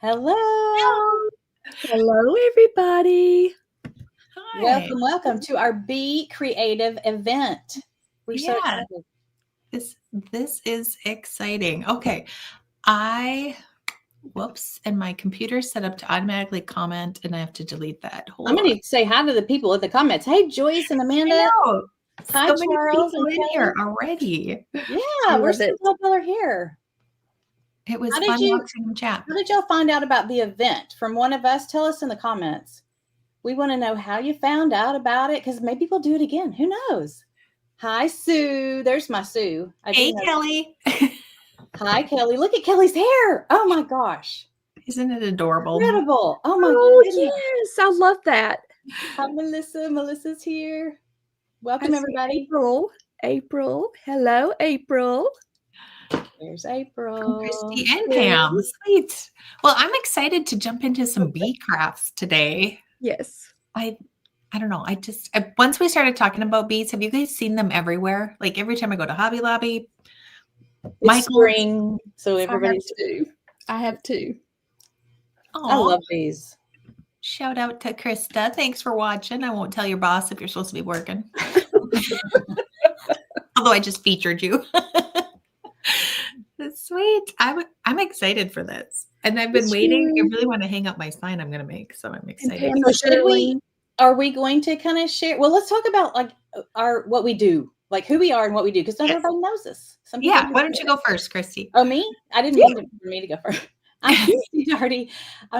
Hello. Hello, everybody. Hi. Welcome to our Be Creative event. We're so excited. This is exciting. Okay. Whoops, and my computer's set up to automatically comment, and I have to delete that. I'm going to say hi to the people in the comments. Hey, Joyce and Amanda. I know. Hi, so many Charles people and in here already. Yeah, we're so glad y'all are here. It was fun watching them chat. How did y'all find out about the event? From one of us? Tell us in the comments. We want to know how you found out about it, because maybe we'll do it again. Who knows? Hi, Sue. There's my Sue. Hey, Kelly. Hi, Kelly. Look at Kelly's hair. Oh, my gosh. Isn't it adorable? Incredible. Oh, my goodness. Yes. I love that. Hi, Melissa. Melissa's here. Welcome, everybody. April. Hello, April. There's April. Christy and Pam. Sweet. Well, I'm excited to jump into some bee crafts today. Yes. I don't know. Once we started talking about bees, have you guys seen them everywhere? Like every time I go to Hobby Lobby, It's spring, so everybody's. I have two. I love these. Shout out to Krista. Thanks for watching. I won't tell your boss if you're supposed to be working. Although I just featured you. That's sweet. I'm excited for this. And I've been waiting. I really want to hang up my sign I'm going to make. So I'm excited. Are we going to kind of share? Well, let's talk about like what we do, like who we are and what we do, because not everybody knows us. Why don't you go first, Christy? Oh, me? I didn't mean for me to go first. I'm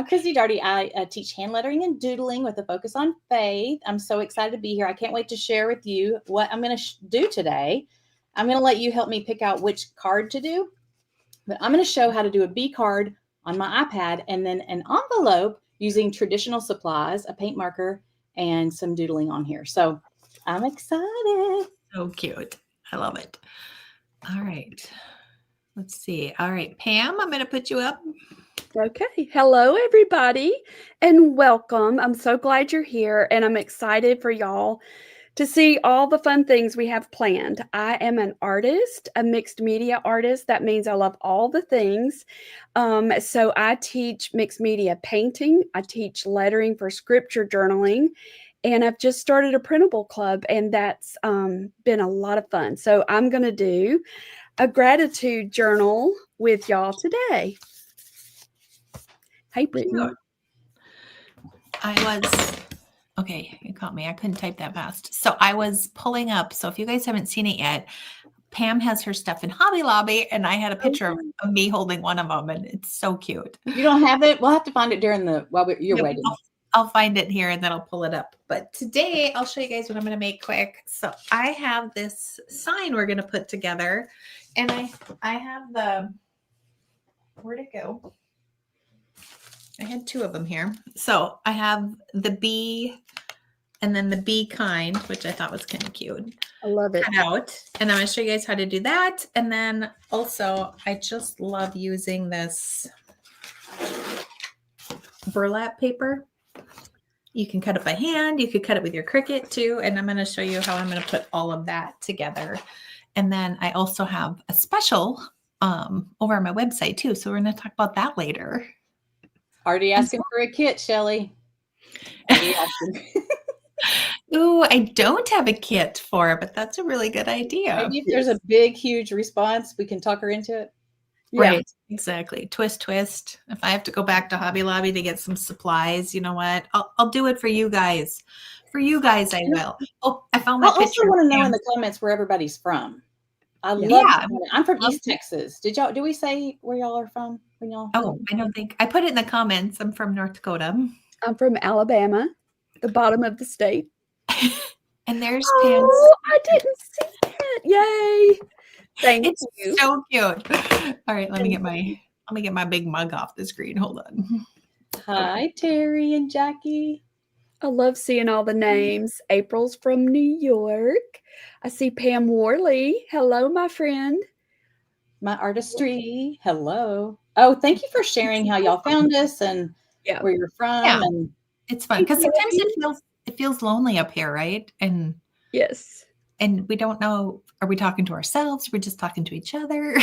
Christy Darty. I teach hand lettering and doodling with a focus on faith. I'm so excited to be here. I can't wait to share with you what I'm going to do today. I'm going to let you help me pick out which card to do, but I'm going to show how to do a bee card on my iPad and then an envelope using traditional supplies, a paint marker, and some doodling on here. So I'm excited. So cute. I love it. All right. Let's see. All right, Pam, I'm going to put you up. Okay. Hello, everybody, and welcome. I'm so glad you're here, and I'm excited for y'all to see all the fun things we have planned. I am an artist, a mixed media artist. That means I love all the things. So I teach mixed media painting. I teach lettering for scripture journaling. And I've just started a printable club, and that's been a lot of fun. So I'm going to do a gratitude journal with y'all today. Hey, Brittany. Okay, you caught me. I couldn't type that fast. So I was pulling up. So if you guys haven't seen it yet, Pam has her stuff in Hobby Lobby, and I had a picture of me holding one of them, and it's so cute. You don't have it? We'll have to find it while you're waiting. I'll find it here, and then I'll pull it up. But today, I'll show you guys what I'm going to make quick. So I have this sign we're going to put together, and I have where'd it go? I had two of them here. So I have the bee and then the bee kind, which I thought was kind of cute. I love it. Cut out. And I'm going to show you guys how to do that. And then also, I just love using this burlap paper. You can cut it by hand. You could cut it with your Cricut too. And I'm going to show you how I'm going to put all of that together. And then I also have a special over on my website too. So we're going to talk about that later. Already asking for a kit, Chelly. Ooh, I don't have a kit for it, but that's a really good idea. Maybe if there's a big, huge response, we can talk her into it. Right, exactly. Twist. If I have to go back to Hobby Lobby to get some supplies, you know what? I'll do it for you guys. For you guys, I will. Oh, I found my picture. I also want to know in the comments where everybody's from. I love it. I'm from East Texas. Do we say where y'all are from? I don't think I put it in the comments. I'm from North Dakota. I'm from Alabama, the bottom of the state. And there's Pam's. Oh, I didn't see that. Yay. Thank you. It's so cute. All right, let me get my big mug off the screen. Hold on. Hi, Terry and Jackie. I love seeing all the names. April's from New York. I see Pam Worley. Hello, my friend. My artistry. Hello. Oh, thank you for sharing how y'all found us and where you're from. Yeah. And it's fun because sometimes it feels lonely up here, right? And yes. And we don't know Are we talking to ourselves? We're just talking to each other.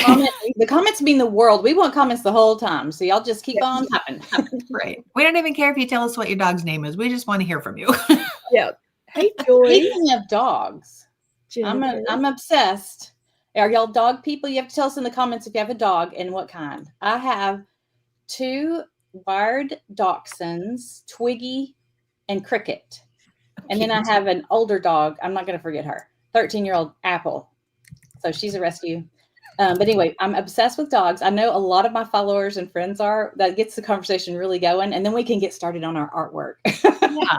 The comments mean the world. We want comments the whole time. So y'all just keep on typing. Right. We don't even care if you tell us what your dog's name is. We just want to hear from you. Yeah. Hey, Joy. Speaking of dogs, Jennifer. I'm obsessed. Are y'all dog people? You have to tell us in the comments if you have a dog and what kind. I have 2 wired dachshunds, Twiggy and Cricket. And then I have an older dog. I'm not going to forget her, 13-year-old Apple. So she's a rescue. But anyway, I'm obsessed with dogs. I know a lot of my followers and friends are. That gets the conversation really going. And then we can get started on our artwork. Yeah.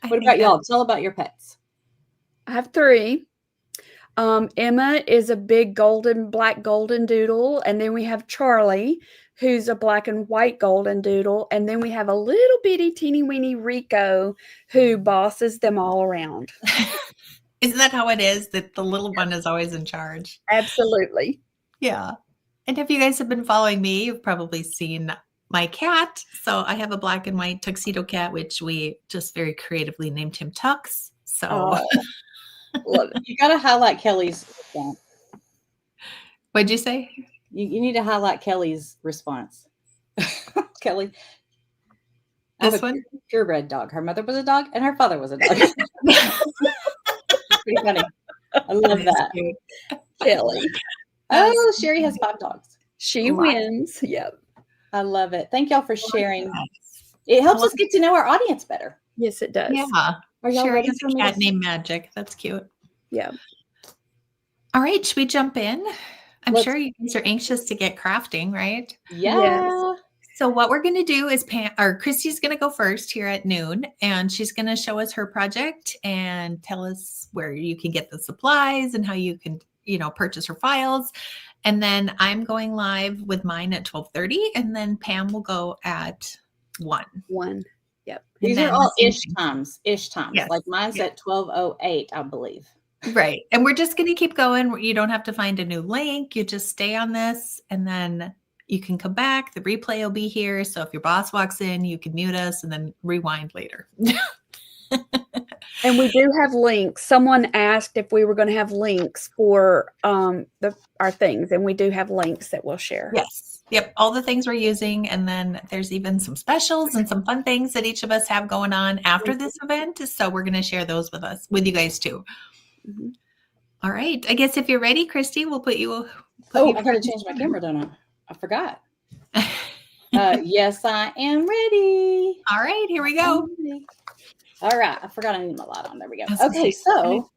What about y'all? Tell about your pets. I have 3. Emma is a big black golden doodle. And then we have Charlie, who's a black and white golden doodle. And then we have a little bitty teeny weeny Rico who bosses them all around. Isn't that how it is? That the little one is always in charge? Absolutely. Yeah. And if you guys have been following me, you've probably seen my cat. So I have a black and white tuxedo cat, which we just very creatively named him Tux. So Love it. You got to highlight Kelly's response. What'd you say? You need to highlight Kelly's response. Kelly. This one? Purebred dog. Her mother was a dog and her father was a dog. Pretty funny. I love that. Cute. Kelly. Oh, Sherry has 5 dogs. She wins. Yep. I love it. Thank y'all for sharing. It helps us get to know our audience better. Yes, it does. Yeah. Are y'all Sherry ready has for a me? cat named Magic. That's cute. Yeah. All right. Should we jump in? I'm Let's- sure you guys are anxious to get crafting, right? Yeah. Yes. So what we're going to do is Christy's going to go first here at noon, and she's going to show us her project and tell us where you can get the supplies and how you can, purchase her files. And then I'm going live with mine at 12:30, and then Pam will go at 1. 1. Yep. These are all ish times. Yes. Like mine's at 12:08, I believe. Right. And we're just going to keep going. You don't have to find a new link. You just stay on this, and then you can come back. The replay will be here. So if your boss walks in, you can mute us and then rewind later. And we do have links. Someone asked if we were going to have links for our things, and we do have links that we'll share. Yes. Yep. All the things we're using. And then there's even some specials and some fun things that each of us have going on after this event. So we're going to share those with you guys too. Mm-hmm. All right. I guess if you're ready, Christy, we'll put you. I got to change my camera, don't I? I forgot. Yes, I am ready. All right. Here we go. All right. I forgot I need my light on. There we go. That's Okay. So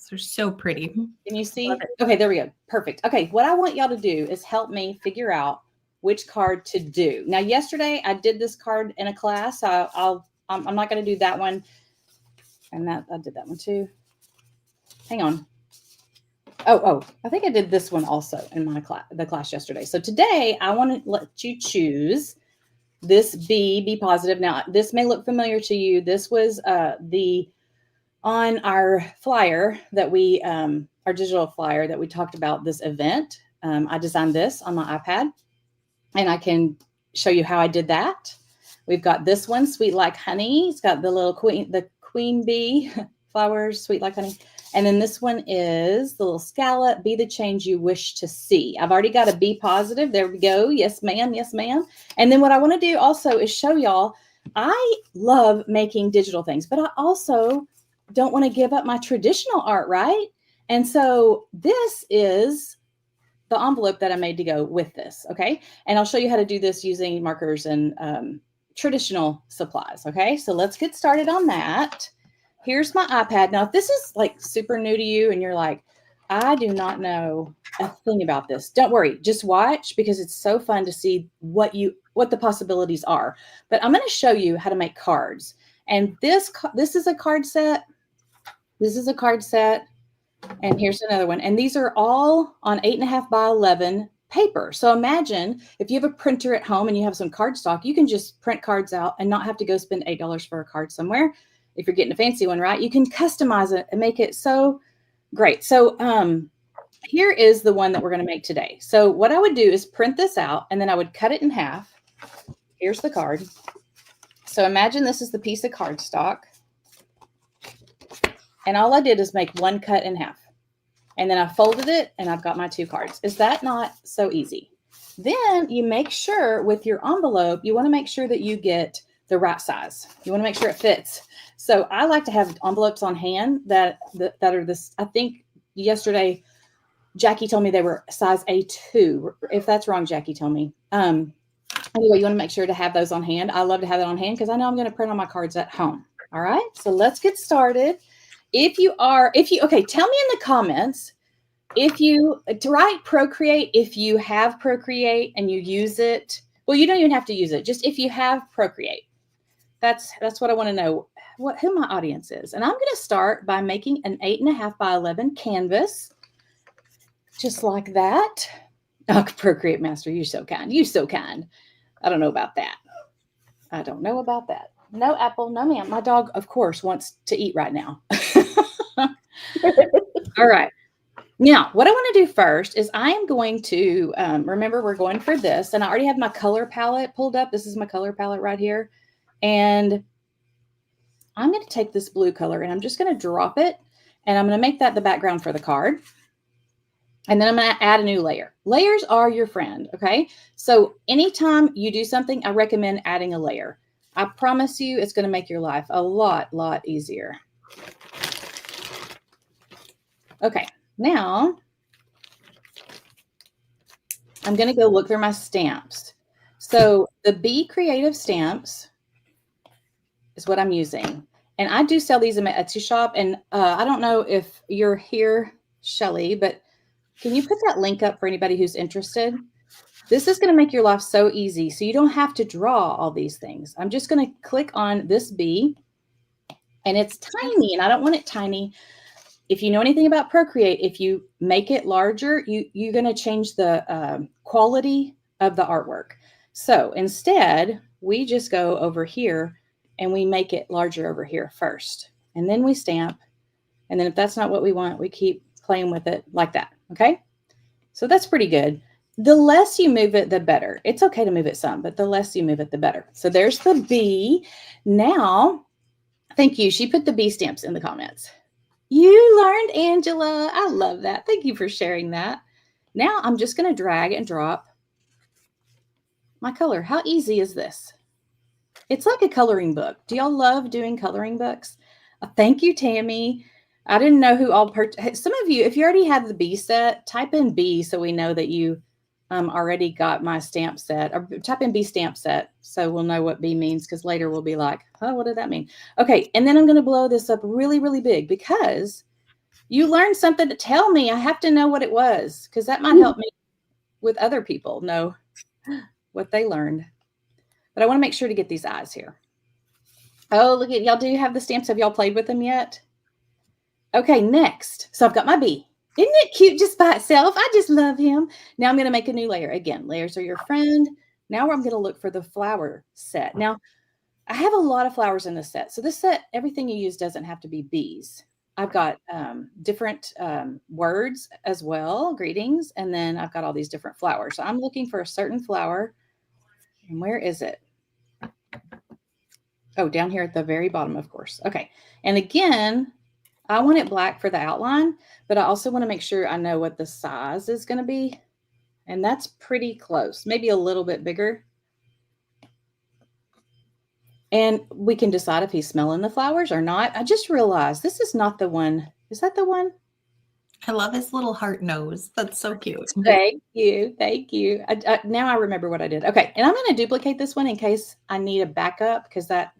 they're so pretty. can you see? Okay. There we go. Perfect. Okay. What I want y'all to do is help me figure out which card to do. Now, yesterday I did this card in a class. So I'm not going to do that one. And I did that one too. Hang on. Oh, I think I did this one also in my the class yesterday. So today I want to let you choose this be positive. Now, this may look familiar to you. This was on our flyer that we, our digital flyer that we talked about this event. I designed this on my iPad, and I can show you how I did that. We've got this one, Sweet Like Honey. It's got the little queen bee flowers, Sweet Like Honey. And then this one is the little scallop, Be the Change You Wish to See. I've already got a be positive. There we go. Yes, ma'am. Yes, ma'am. And then what I want to do also is show y'all, I love making digital things, but I also don't want to give up my traditional art, right? And so this is the envelope that I made to go with this, okay? And I'll show you how to do this using markers and traditional supplies, okay? So let's get started on that. Here's my iPad. Now, if this is like super new to you and you're like, I do not know a thing about this, don't worry. Just watch, because it's so fun to see what the possibilities are. But I'm going to show you how to make cards. And this is a card set. This is a card set. And here's another one. And these are all on 8.5 by 11 paper. So imagine if you have a printer at home and you have some cardstock, you can just print cards out and not have to go spend $8 for a card somewhere. If you're getting a fancy one, right? You can customize it and make it so great. So here is the one that we're going to make today. So what I would do is print this out, and then I would cut it in half. Here's the card. So imagine this is the piece of cardstock. And all I did is make one cut in half. And then I folded it and I've got my 2 cards. Is that not so easy? Then you make sure with your envelope, you want to make sure that you get the right size. You want to make sure it fits. So I like to have envelopes on hand that are this. I think yesterday, Jackie told me they were size A2. If that's wrong, Jackie, tell me. Anyway, you want to make sure to have those on hand. I love to have that on hand because I know I'm going to print on my cards at home. All right. So let's get started. Okay, tell me in the comments to write Procreate, if you have Procreate and you use it. Well, you don't even have to use it. Just if you have Procreate. That's what I want to know, who my audience is. And I'm going to start by making an 8.5 by 11 canvas. Just like that. Oh, Procreate Master, you're so kind. You're so kind. I don't know about that. No, Apple, no, ma'am. My dog, of course, wants to eat right now. All right. Now, what I want to do first is I am going to, remember, we're going for this. And I already have my color palette pulled up. This is my color palette right here. And I'm going to take this blue color and I'm just going to drop it. And I'm going to make that the background for the card. And then I'm going to add a new layer. Layers are your friend, okay? So anytime you do something, I recommend adding a layer. I promise you it's going to make your life a lot easier. Okay, now I'm going to go look through my stamps. So the Be Creative stamps is what I'm using. And I do sell these in my Etsy shop. And I don't know if you're here, Chelly, but can you put that link up for anybody who's interested? This is going to make your life so easy. So you don't have to draw all these things. I'm just going to click on this bee. And it's tiny. And I don't want it tiny. If you know anything about Procreate, if you make it larger, you're going to change the quality of the artwork. So instead, we just go over here and we make it larger over here first. And then we stamp. And then if that's not what we want, we keep playing with it like that. Okay. So that's pretty good. The less you move it, the better. It's okay to move it some, but the less you move it, the better. So there's the bee. Now, thank you. She put the bee stamps in the comments. You learned, Angela. I love that. Thank you for sharing that. Now I'm just going to drag and drop my color. How easy is this? It's like a coloring book. Do y'all love doing coloring books? Thank you, Tammy. I didn't know who all some of you, if you already have the B set, type in B so we know that you already got my stamp set, or type in B stamp set so we'll know what B means, because later we'll be like, oh, what did that mean? Okay, and then I'm going to blow this up really big because you learned something to tell me. I have to know what it was, because that might help me with other people know what they learned. But I want to make sure to get these eyes here. Oh, look at y'all. Do you have the stamps? Have y'all played with them yet? Okay, next. So I've got my bee. Isn't it cute just by itself? I just love him. Now I'm going to make a new layer. Again, layers are your friend. Now I'm going to look for the flower set. Now, I have a lot of flowers in this set. So this set, everything you use doesn't have to be bees. I've got different words as well, greetings, and then I've got all these different flowers. So I'm looking for a certain flower. And where is it? Oh, down here at the very bottom, of course. Okay. And again, I want it black for the outline, but I also want to make sure I know what the size is going to be. And that's pretty close, maybe a little bit bigger. And we can decide if he's smelling the flowers or not. I just realized this is not the one. Is that the one? I love his little heart nose. That's so cute. Thank you. Thank you. Now I remember what I did. Okay. And I'm going to duplicate this one in case I need a backup, because that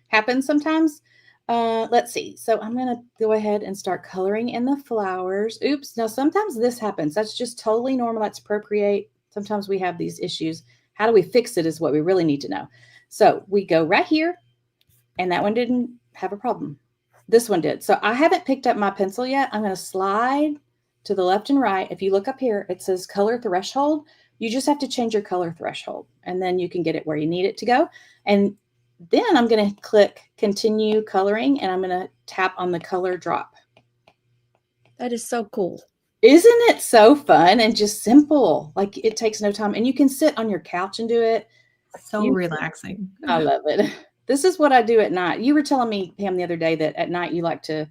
happens sometimes. Let's see. So I'm going to go ahead and start coloring in the flowers. Oops. Now, sometimes this happens. That's just totally normal. That's Procreate. Sometimes we have these issues. How do we fix it is what we really need to know. So we go right here, and that one didn't have a problem. This one did. So I haven't picked up my pencil yet. I'm going to slide to the left and right. If you look up here, it says color threshold. You just have to change your color threshold, and then you can get it where you need it to go. And then I'm going to click continue coloring, and I'm going to tap on the color drop. That is so cool. Isn't it so fun and just simple? Like, it takes no time, and you can sit on your couch and do it. So relaxing. I love it. This is what I do at night. You were telling me, Pam, the other day that at night you like to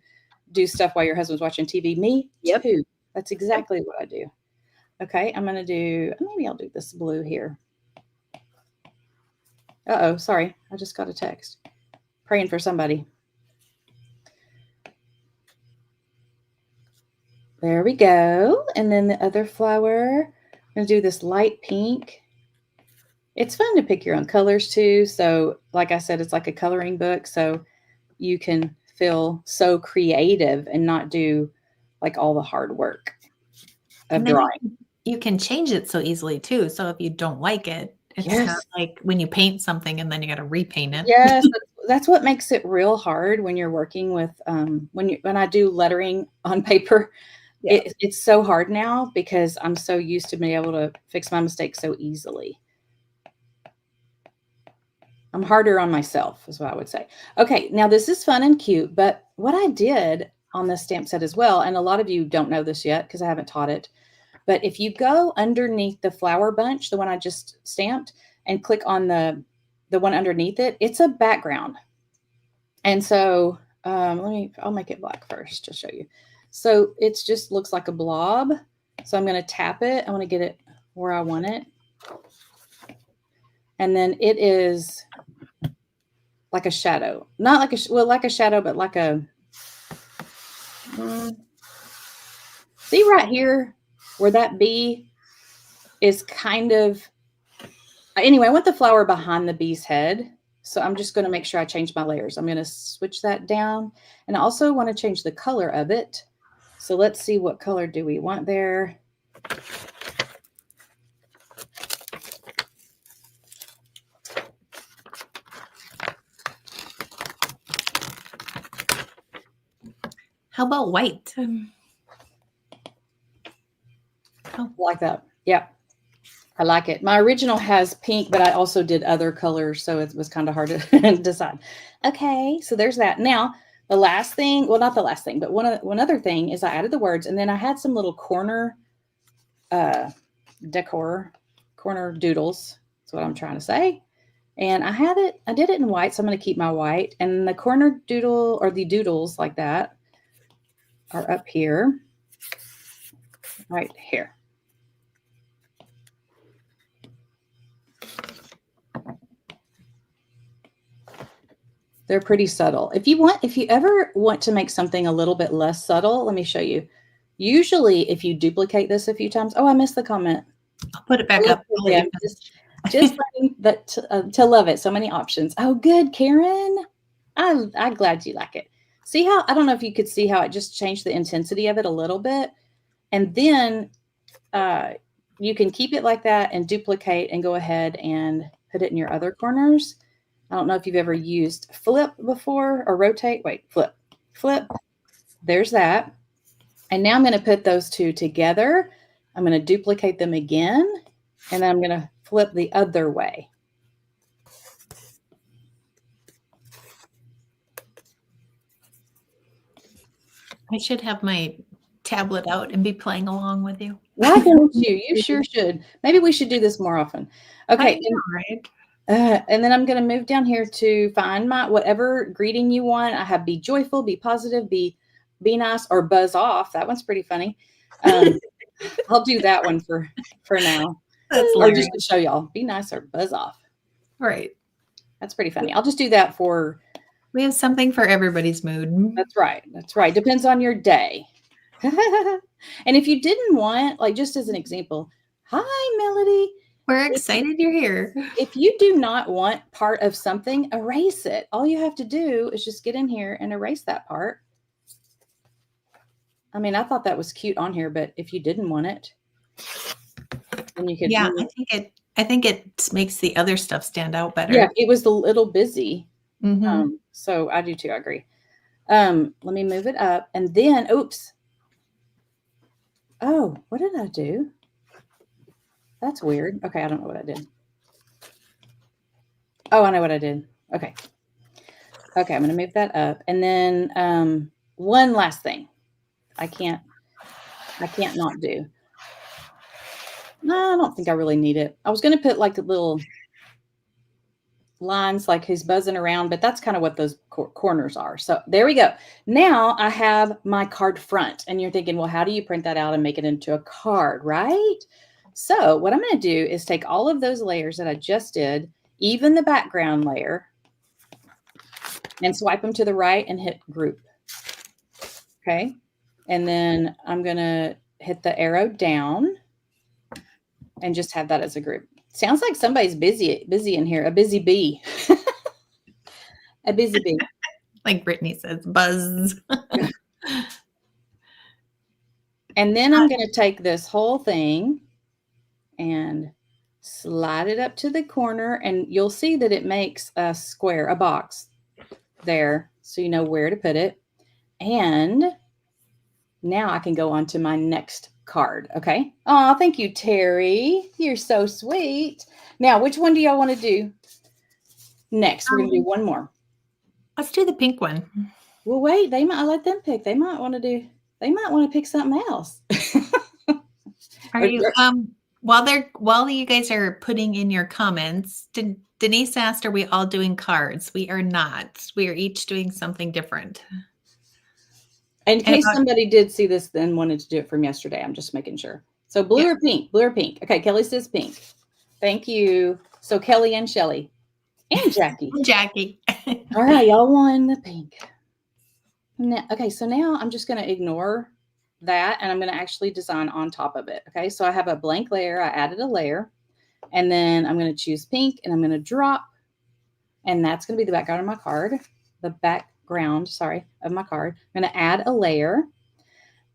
do stuff while your husband's watching TV. Me Yep. too. That's exactly what I do. Okay, I'm going to do, maybe I'll do this blue here. Uh-oh, sorry. I just got a text. Praying for somebody. There we go. And then the other flower, I'm going to do this light pink. It's fun to pick your own colors too. So like I said, it's like a coloring book. So you can feel so creative and not do like all the hard work of drawing. You can change it so easily too. So if you don't like it, it's not like when you paint something and then you got to repaint it. Yes, that's what makes it real hard when you're working with when I do lettering on paper. Yeah. It's so hard now because I'm so used to being able to fix my mistakes so easily. I'm harder on myself, is what I would say. Okay, now this is fun and cute, but what I did on this stamp set as well, and a lot of you don't know this yet because I haven't taught it, but if you go underneath the flower bunch, the one I just stamped, and click on the one underneath it, it's a background. And so I'll make it black first to show you. So it just looks like a blob. So I'm going to tap it. I want to get it where I want it. And then it is like a shadow, not like like a shadow, but like a, see right here where that bee is kind of, anyway, I want the flower behind the bee's head. So I'm just going to make sure I change my layers. I'm going to switch that down. And I also want to change the color of it. So let's see, what color do we want there? How about white? Oh, like that. Yeah. I like it. My original has pink, but I also did other colors, so it was kind of hard to decide. Okay, so there's that. Now, the last thing, well, not the last thing, but one other thing is I added the words, and then I had some little corner corner doodles. That's what I'm trying to say. And I did it in white, so I'm going to keep my white. And the corner doodle, or the doodles like that, are up here, right here. They're pretty subtle. If you ever want to make something a little bit less subtle, let me show you. Usually if you duplicate this a few times, oh, I missed the comment. I'll put it back up. Yeah, just that to love it. So many options. Oh, good, Karen. I'm glad you like it. See how, I don't know if you could see how it just changed the intensity of it a little bit. And then you can keep it like that and duplicate and go ahead and put it in your other corners. I don't know if you've ever used flip before or rotate. Wait, flip. There's that. And now I'm going to put those two together. I'm going to duplicate them again. And then I'm going to flip the other way. I should have my tablet out and be playing along with you. Why don't you? You sure should. Maybe we should do this more often. Okay. Right. And then I'm going to move down here to find my whatever greeting you want. I have be joyful, be positive, be nice, or buzz off. That one's pretty funny. I'll do that one for now. Or just to show y'all, be nice or buzz off. Right. That's pretty funny. I'll just do that for. We have something for everybody's mood. That's right. That's right. Depends on your day. And if you didn't want, like, just as an example, hi, Melody. We're excited you're here. If you do not want part of something, erase it. All you have to do is just get in here and erase that part. I mean, I thought that was cute on here, but if you didn't want it, then you could. Yeah, I think it makes the other stuff stand out better. Yeah, it was a little busy. Mm-hmm. So I do too. I agree. Let me move it up, and then, oops. Oh, what did I do? That's weird. Okay, I don't know what I did. Oh, I know what I did. Okay. Okay, I'm going to move that up. And then one last thing. I can't not do. No, I don't think I really need it. I was going to put like a little lines like he's buzzing around, but that's kind of what those corners are. So there we go. Now I have my card front, and you're thinking, well, how do you print that out and make it into a card, right? So what I'm going to do is take all of those layers that I just did, even the background layer, and swipe them to the right and hit group. Okay. And then I'm going to hit the arrow down and just have that as a group. Sounds like somebody's busy in here. A busy bee. A busy bee. Like Brittany says, buzz. And then I'm going to take this whole thing and slide it up to the corner, and you'll see that it makes a square, a box there, so you know where to put it. And now I can go on to my next card. Okay. Oh, thank you, Terry. You're so sweet. Now, which one do y'all want to do next? We're going to do one more. Let's do the pink one. Well, wait, I let them pick. They might want to pick something else. Are you, while you guys are putting in your comments, Denise asked, are we all doing cards? We are not. We are each doing something different. In case somebody did see this then wanted to do it from yesterday, I'm just making sure. So blue or pink? Blue or pink? Okay, Kelly says pink. Thank you. So Kelly and Chelly and Jackie. Jackie. All right, y'all won the pink. Now, okay, so now I'm just going to ignore that, and I'm going to actually design on top of it. Okay, so I have a blank layer. I added a layer, and then I'm going to choose pink, and I'm going to drop, and that's going to be the background of my card. The background, sorry, of my card. I'm going to add a layer,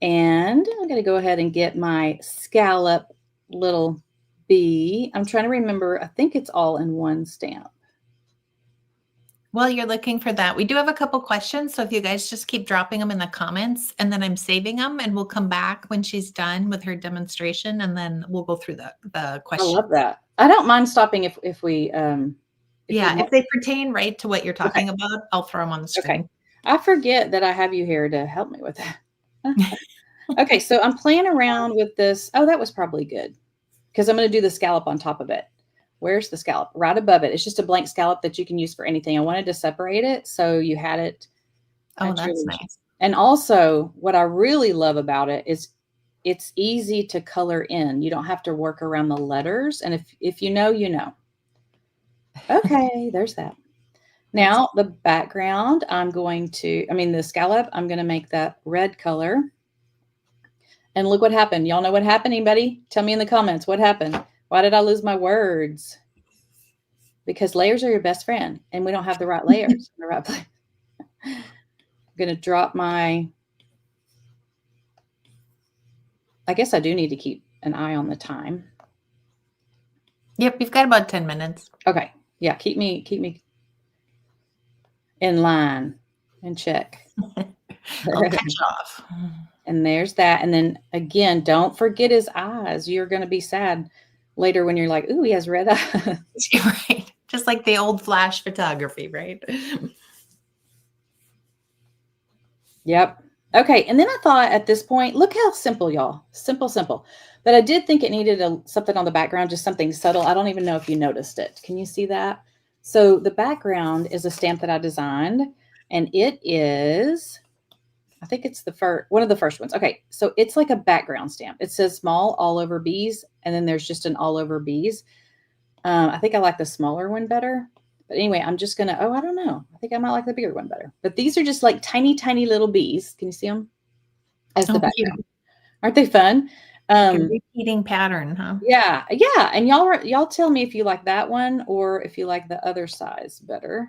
and I'm going to go ahead and get my scallop little bee. I'm trying to remember. I think it's all in one stamp. While you're looking for that, we do have a couple questions. So if you guys just keep dropping them in the comments, and then I'm saving them, and we'll come back when she's done with her demonstration, and then we'll go through the question. I love that. I don't mind stopping if we if they pertain right to what you're talking about, I'll throw them on the screen. Okay. I forget that I have you here to help me with that. Okay, so I'm playing around with this. Oh, that was probably good, because I'm going to do the scallop on top of it. Where's the scallop? Right above it. It's just a blank scallop that you can use for anything. I wanted to separate it so you had it. Oh, that's nice. And also, what I really love about it is it's easy to color in. You don't have to work around the letters. And if you know, you know. Okay, there's that. Now, the background, the scallop, I'm going to make that red color. And look what happened. Y'all know what happened? Anybody? Tell me in the comments what happened. Why did I lose my words? Because layers are your best friend, and we don't have the right layers in the right place. I'm going to drop I guess I do need to keep an eye on the time. Yep, we've got about 10 minutes. Okay. Yeah, keep me in line and check. I'll catch off. And there's that. And then again, don't forget his eyes. You're going to be sad later when you're like, ooh, he has red eyes. Right. Just like the old flash photography, right? Yep. Okay. And then I thought at this point, look how simple, y'all. Simple. But I did think it needed something on the background, just something subtle. I don't even know if you noticed it. Can you see that? So the background is a stamp that I designed, and it is, I think it's one of the first ones. Okay. So it's like a background stamp. It says small all over bees, and then there's just an all over bees. I think I like the smaller one better. But anyway, I'm just going to, I don't know. I think I might like the bigger one better. But these are just like tiny, tiny little bees. Can you see them? As the background. Cute. Aren't they fun? Repeating pattern, huh? Yeah. Yeah. And y'all tell me if you like that one or if you like the other size better.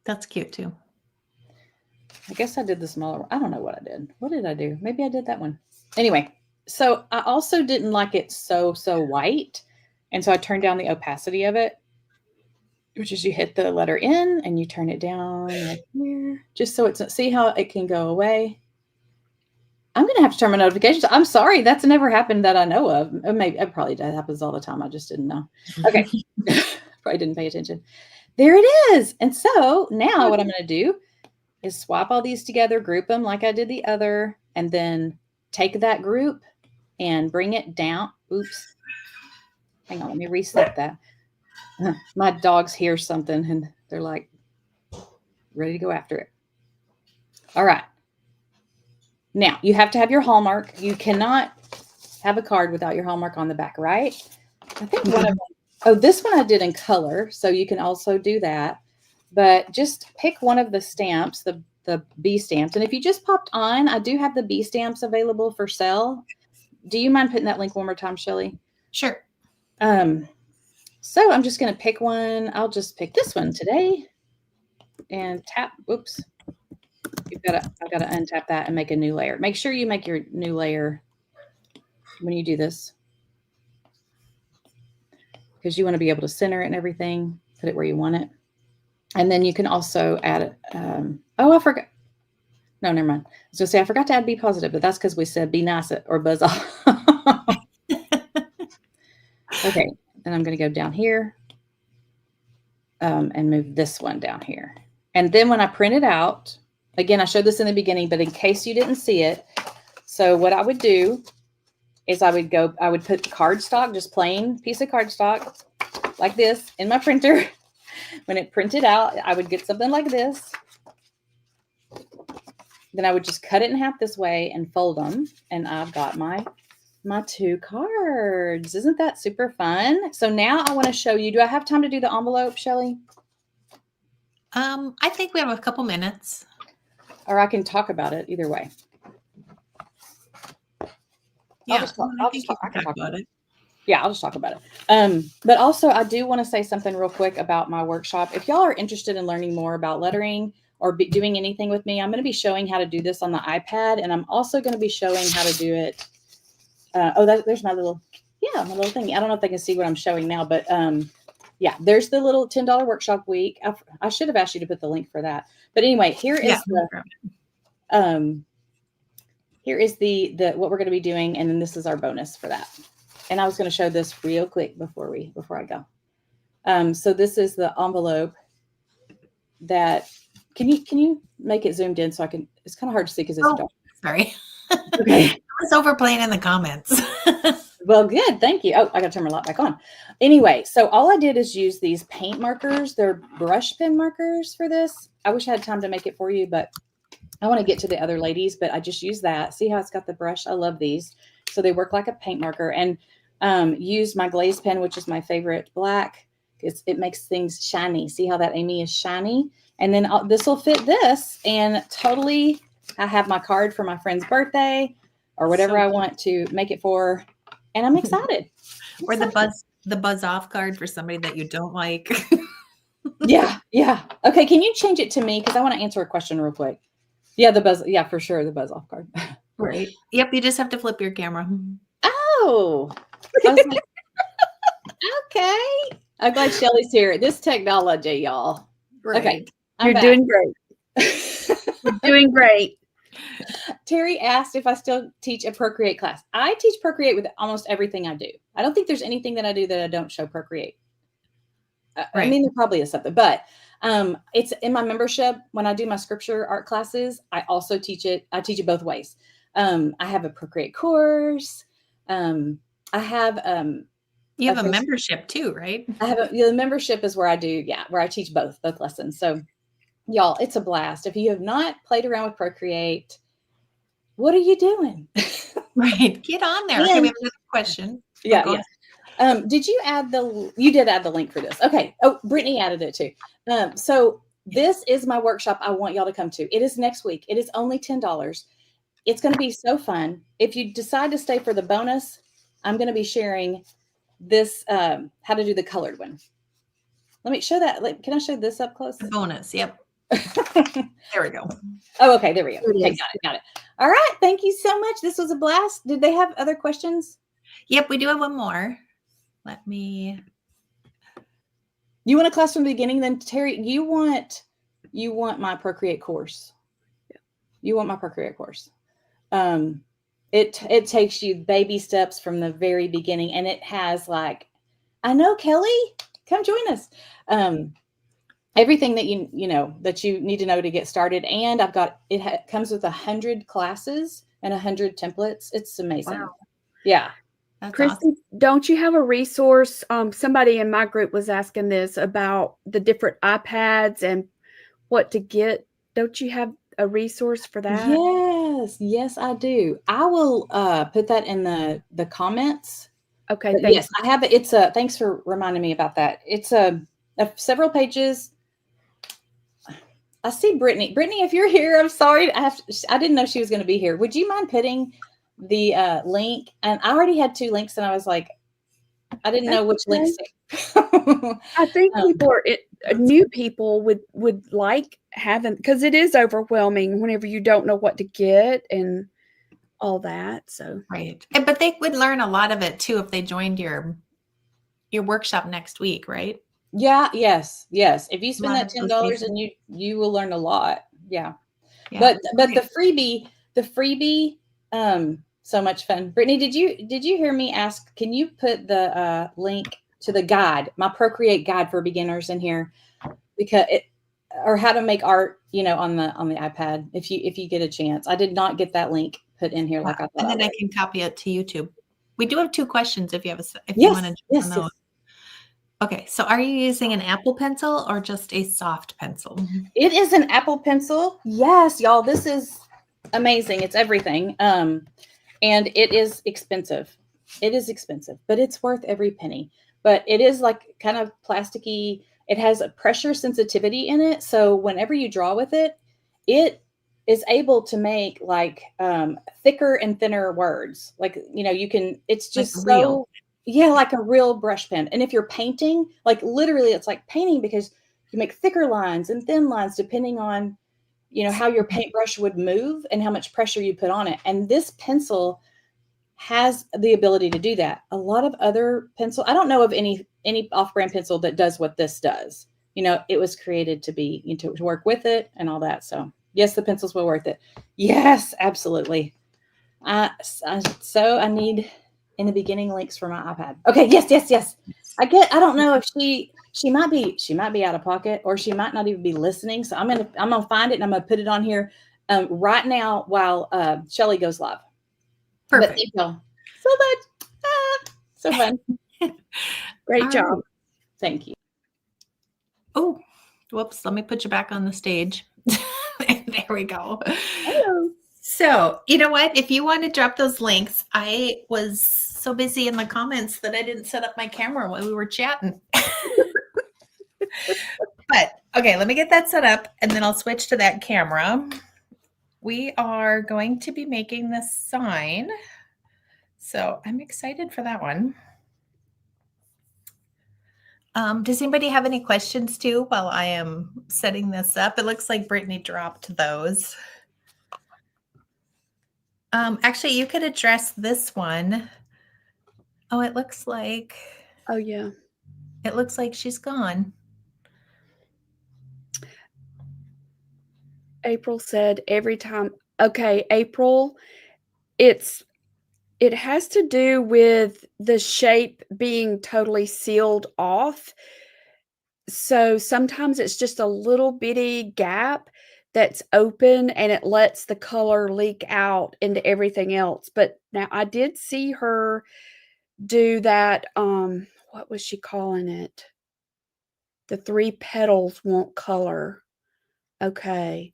That's cute too. I guess I did the smaller one. I don't know what I did. What did I do? Maybe I did that one. Anyway, so I also didn't like it so white. And so I turned down the opacity of it, which is you hit the letter N and you turn it down like here, just so see how it can go away. I'm going to have to turn my notifications. I'm sorry. That's never happened that I know of. Maybe it probably happens all the time. I just didn't know. Okay. Probably didn't pay attention. There it is. And so now what I'm going to do is swap all these together, group them like I did the other, and then take that group and bring it down. Oops. Hang on, let me reset that. My dogs hear something and they're like ready to go after it. All right. Now, you have to have your Hallmark. You cannot have a card without your Hallmark on the back, right? I think one of them. Oh, this one I did in color, so you can also do that. But just pick one of the stamps, the bee stamps. And if you just popped on, I do have the bee stamps available for sale. Do you mind putting that link one more time, Chelly? Sure. So I'm just going to pick one. I'll just pick this one today and tap. Oops. I've got to untap that and make a new layer. Make sure you make your new layer when you do this, because you want to be able to center it and everything, put it where you want it. And then you can also add it. Oh, I forgot. No, never mind. I was going to say, I forgot to add be positive, but that's because we said be nice or buzz off. Okay. And I'm going to go down here and move this one down here. And then when I print it out, again, I showed this in the beginning, but in case you didn't see it. So what I would do is I would put cardstock, just plain piece of cardstock like this in my printer. When it printed out, I would get something like this. Then I would just cut it in half this way and fold them. And I've got my 2 cards. Isn't that super fun? So now I want to show you, do I have time to do the envelope, Chelly? I think we have a couple minutes. Or I can talk about it either way. Yeah, I'll just talk about it. Yeah, I'll just talk about it. But also, I do want to say something real quick about my workshop. If y'all are interested in learning more about lettering or doing anything with me, I'm going to be showing how to do this on the iPad. And I'm also going to be showing how to do it. There's my little thing. I don't know if they can see what I'm showing now, but yeah, there's the little $10 workshop week. I should have asked you to put the link for that. But anyway, here is the what we're going to be doing. And then this is our bonus for that. And I was going to show this real quick before I go. So this is the envelope that, can you make it zoomed in so I can, it's kind of hard to see because it's dark. Sorry. Okay. I was overplaying in the comments. Well, good. Thank you. Oh, I got to turn my light back on. Anyway, so all I did is use these paint markers. They're brush pen markers for this. I wish I had time to make it for you, but I want to get to the other ladies, but I just use that. See how it's got the brush? I love these. So they work like a paint marker. And use my glaze pen, which is my favorite black, because it makes things shiny. See how that Amy is shiny? And then this will fit this, and totally I have my card for my friend's birthday or whatever I want to make it for. And I'm excited. Or the buzz off card for somebody that you don't like. Yeah. Okay. Can you change it to me? Because I want to answer a question real quick. Yeah, the buzz. Yeah, for sure. The buzz off card. Right. Yep. You just have to flip your camera. Oh, I was like, okay. I'm glad Shelly's here. This technology, y'all. Right. Okay. You're doing great. You're doing great. Terry asked if I still teach a Procreate class. I teach Procreate with almost everything I do. I don't think there's anything that I do that I don't show Procreate. Right. I mean, there probably is something, but it's in my membership. When I do my scripture art classes, I also teach it. I teach it both ways. I have a Procreate course. I have you have a membership too, right? I have the membership is where I do, where I teach both lessons. So y'all, it's a blast. If you have not played around with Procreate, what are you doing? Right. Get on there. Okay, we have another question. Yeah. Did you you did add the link for this. Okay. Oh, Brittany added it too. So this is my workshop I want y'all to come to. It is next week. It is only $10. It's going to be so fun. If you decide to stay for the bonus, I'm going to be sharing this, how to do the colored one. Let me show that. Can I show this up close? The bonus. Yep. There we go. Oh, okay. There we go. Okay, got it. All right. Thank you so much. This was a blast. Did they have other questions? Yep. We do have one more. You want a class from the beginning? Then Terry, you want my Procreate course. Yeah. You want my Procreate course. It takes you baby steps from the very beginning, and it has I know, Kelly, come join us. Everything that that you need to know to get started. And I've got, comes with 100 classes and 100 templates. It's amazing. Wow. Yeah. That's Christy, awesome. don't you have a resource? Somebody in my group was asking this about the different iPads and what to get. Don't you have a resource for that? Yes, I do. I will put that in the comments. Okay, But thank yes, I have it. It's a thanks for reminding me about that. It's a several pages. I see Brittany. Brittany, if you're here, I'm sorry. I didn't know she was going to be here. Would you mind putting the link? And I already had 2 links, and I was like, I didn't know which links. I think people are new people would like having, because it is overwhelming whenever you don't know what to get and all that. So Right. But they would learn a lot of it too if they joined your workshop next week, right? Yeah, yes. If you spend lot that of those $10 basic- and you will learn a lot. Yeah. Yeah. But the freebie, so much fun. Brittany, did you hear me ask, can you put the link to the guide, my Procreate guide for beginners in here? Because or how to make art, on the iPad if you get a chance. I did not get that link put in here like I thought. And then I can copy it to YouTube. We do have 2 questions if you have if yes, you want to jump on those. Okay, so are you using an Apple Pencil or just a soft pencil? It is an Apple Pencil. Yes, y'all, this is amazing. It's everything. And it is expensive. It is expensive, but it's worth every penny. But it is like kind of plasticky. It has a pressure sensitivity in it. So whenever you draw with it, it is able to make like thicker and thinner words. Like, you can, it's just Like real. yeah, like a real brush pen. And if you're painting, like literally it's like painting because you make thicker lines and thin lines depending on, how your paintbrush would move and how much pressure you put on it. And this pencil has the ability to do that. A lot of other pencil, I don't know of any off-brand pencil that does what this does. It was created to be, to work with it and all that. So yes, the pencil's well worth it. Yes, absolutely. So I need in the beginning links for my iPad. Okay. Yes. I don't know if she might be out of pocket or she might not even be listening. So I'm going to find it and I'm going to put it on here right now while Chelly goes live. Perfect. But thank y'all so much. So fun. great job. Right. Thank you. Oh, whoops. Let me put you back on the stage. There we go. Hello. So, you know what? If you want to drop those links, I was so busy in the comments that I didn't set up my camera while we were chatting. But okay, let me get that set up and then I'll switch to that camera. We are going to be making this sign. So I'm excited for that one. Does anybody have any questions too while I am setting this up? It looks like Brittany dropped those. Actually, you could address this one. Oh, it looks like. Oh, yeah. It looks like she's gone. April said every time. Okay, April, it has to do with the shape being totally sealed off. So sometimes it's just a little bitty gap that's open and it lets the color leak out into everything else. But now I did see her do that. What was she calling it? The 3 petals won't color. Okay.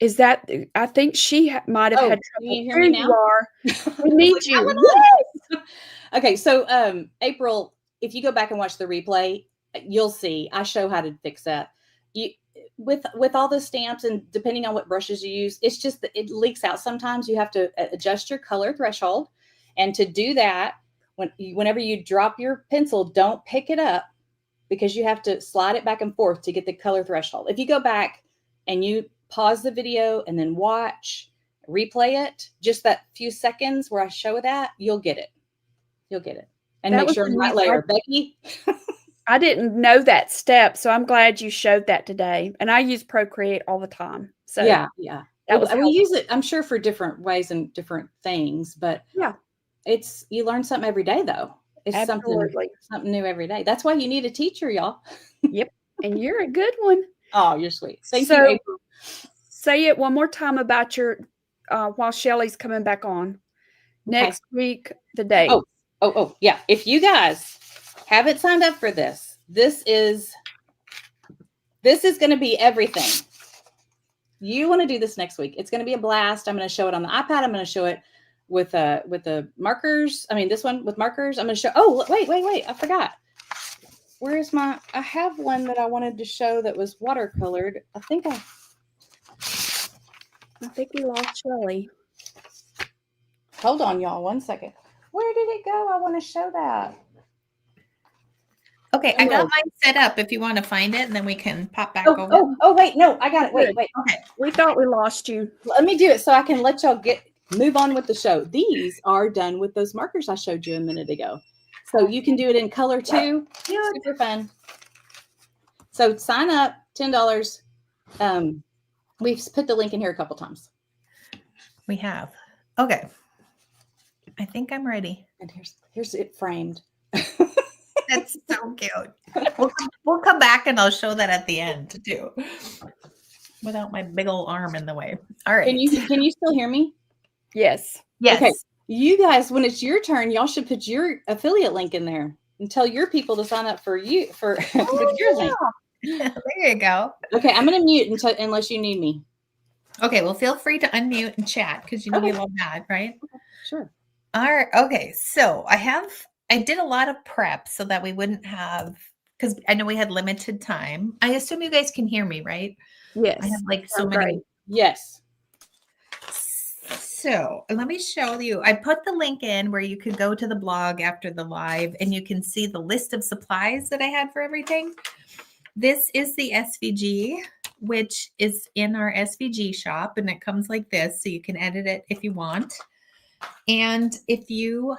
Is that, I think she might have had trouble. Can you hear me now? You are. We need you. Yes. Okay, so April, if you go back and watch the replay, you'll see I show how to fix that. You with all the stamps and depending on what brushes you use, it's just that it leaks out sometimes. You have to adjust your color threshold, and to do that, whenever you drop your pencil, don't pick it up because you have to slide it back and forth to get the color threshold. If you go back and you pause the video and then replay it, just that few seconds where I show that, you'll get it. And That make sure I'm right layer. Becky? I didn't know that step, so I'm glad you showed that today. And I use Procreate all the time. So yeah. We use it, I'm sure, for different ways and different things, but yeah, you learn something every day though. It's absolutely something new every day. That's why you need a teacher, y'all. Yep. And you're a good one. Oh, you're sweet. Thank you, April. Say it one more time about your while Shelly's coming back on. Okay. Next week, the date. Oh, yeah. If you guys haven't signed up for this, this is going to be everything. You want to do this next week. It's going to be a blast. I'm going to show it on the iPad. I'm going to show it with the markers. I mean, this one with markers. I'm going to show. Oh, wait. I forgot. Where's I have one that I wanted to show that was watercolored. I think we lost Shelly. Hold on, y'all. 1 second. Where did it go? I want to show that. Okay, I got mine set up if you want to find it, and then we can pop back over. Oh, wait. No, I got it. Wait. Okay. We thought we lost you. Let me do it so I can let y'all move on with the show. These are done with those markers I showed you a minute ago. So you can do it in color too. Super fun. So sign up, $10. We've put the link in here a couple times. We have. Okay. I think I'm ready. And here's it framed. That's so cute. We'll come back and I'll show that at the end too, without my big old arm in the way. All right. Can you still hear me? Yes. Okay. You guys, when it's your turn, y'all should put your affiliate link in there and tell your people to sign up for your link. There you go. Okay, I'm going to mute unless you need me. Okay, well, feel free to unmute and chat because you know we love that, right? Okay, sure. All right. Okay, so I did a lot of prep so that we wouldn't have, because I know we had limited time. I assume you guys can hear me, right? Yes. I have like so many. Yes. So let me show you. I put the link in where you could go to the blog after the live and you can see the list of supplies that I had for everything. This is the SVG, which is in our SVG shop, and it comes like this, so you can edit it if you want. And if you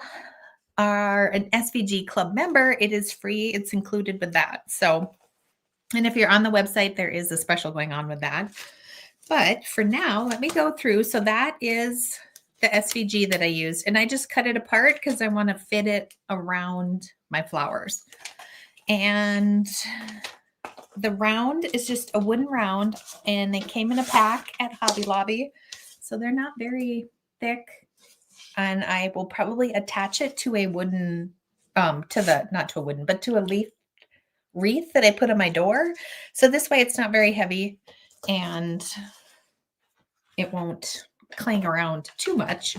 are an SVG club member, it is free. It's included with that. So, and if you're on the website, there is a special going on with that. But for now, let me go through. So that is the SVG that I used. And I just cut it apart because I want to fit it around my flowers. And the round is just a wooden round. And they came in a pack at Hobby Lobby. So they're not very thick. And I will probably attach it to a wooden, to a leaf wreath that I put on my door. So this way it's not very heavy and it won't clang around too much.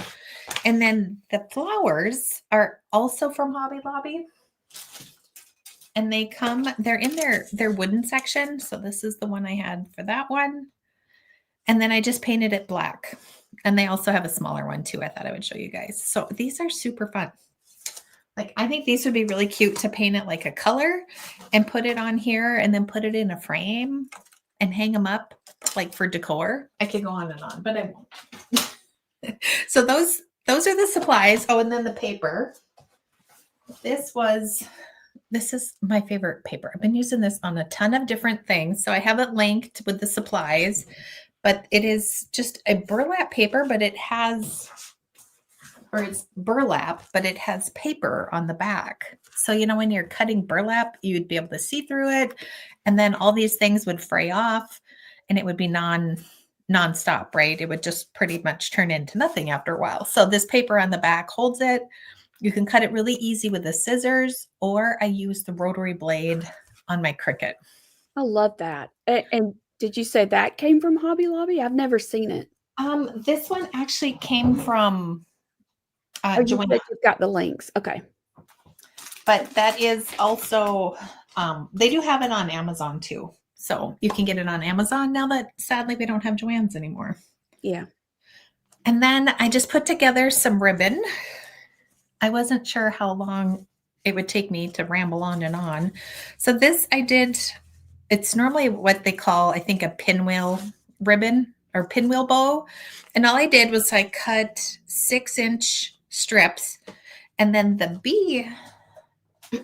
And then the flowers are also from Hobby Lobby. And they're in their wooden section. So this is the one I had for that one. And then I just painted it black. And they also have a smaller one too. I thought I would show you guys. So these are super fun. Like, I think these would be really cute to paint it like a color and put it on here and then put it in a frame and hang them up like for decor. I could go on and on, but I won't. So those are the supplies. Oh, and then the paper. This is my favorite paper. I've been using this on a ton of different things. So I have it linked with the supplies, but it is just a burlap paper, but it's burlap, but it has paper on the back. So, when you're cutting burlap, you'd be able to see through it. And then all these things would fray off and it would be nonstop, right? It would just pretty much turn into nothing after a while. So this paper on the back holds it. You can cut it really easy with the scissors, or I use the rotary blade on my Cricut. I love that. And did you say that came from Hobby Lobby? I've never seen it. This one actually came from Joanna. You've got the links. Okay. But that is also, they do have it on Amazon too. So you can get it on Amazon now that sadly we don't have Joann's anymore. Yeah. And then I just put together some ribbon. I wasn't sure how long it would take me to ramble on and on. So this I did, it's normally what they call, I think, a pinwheel ribbon or pinwheel bow. And all I did was I cut 6-inch strips. And then the bee, I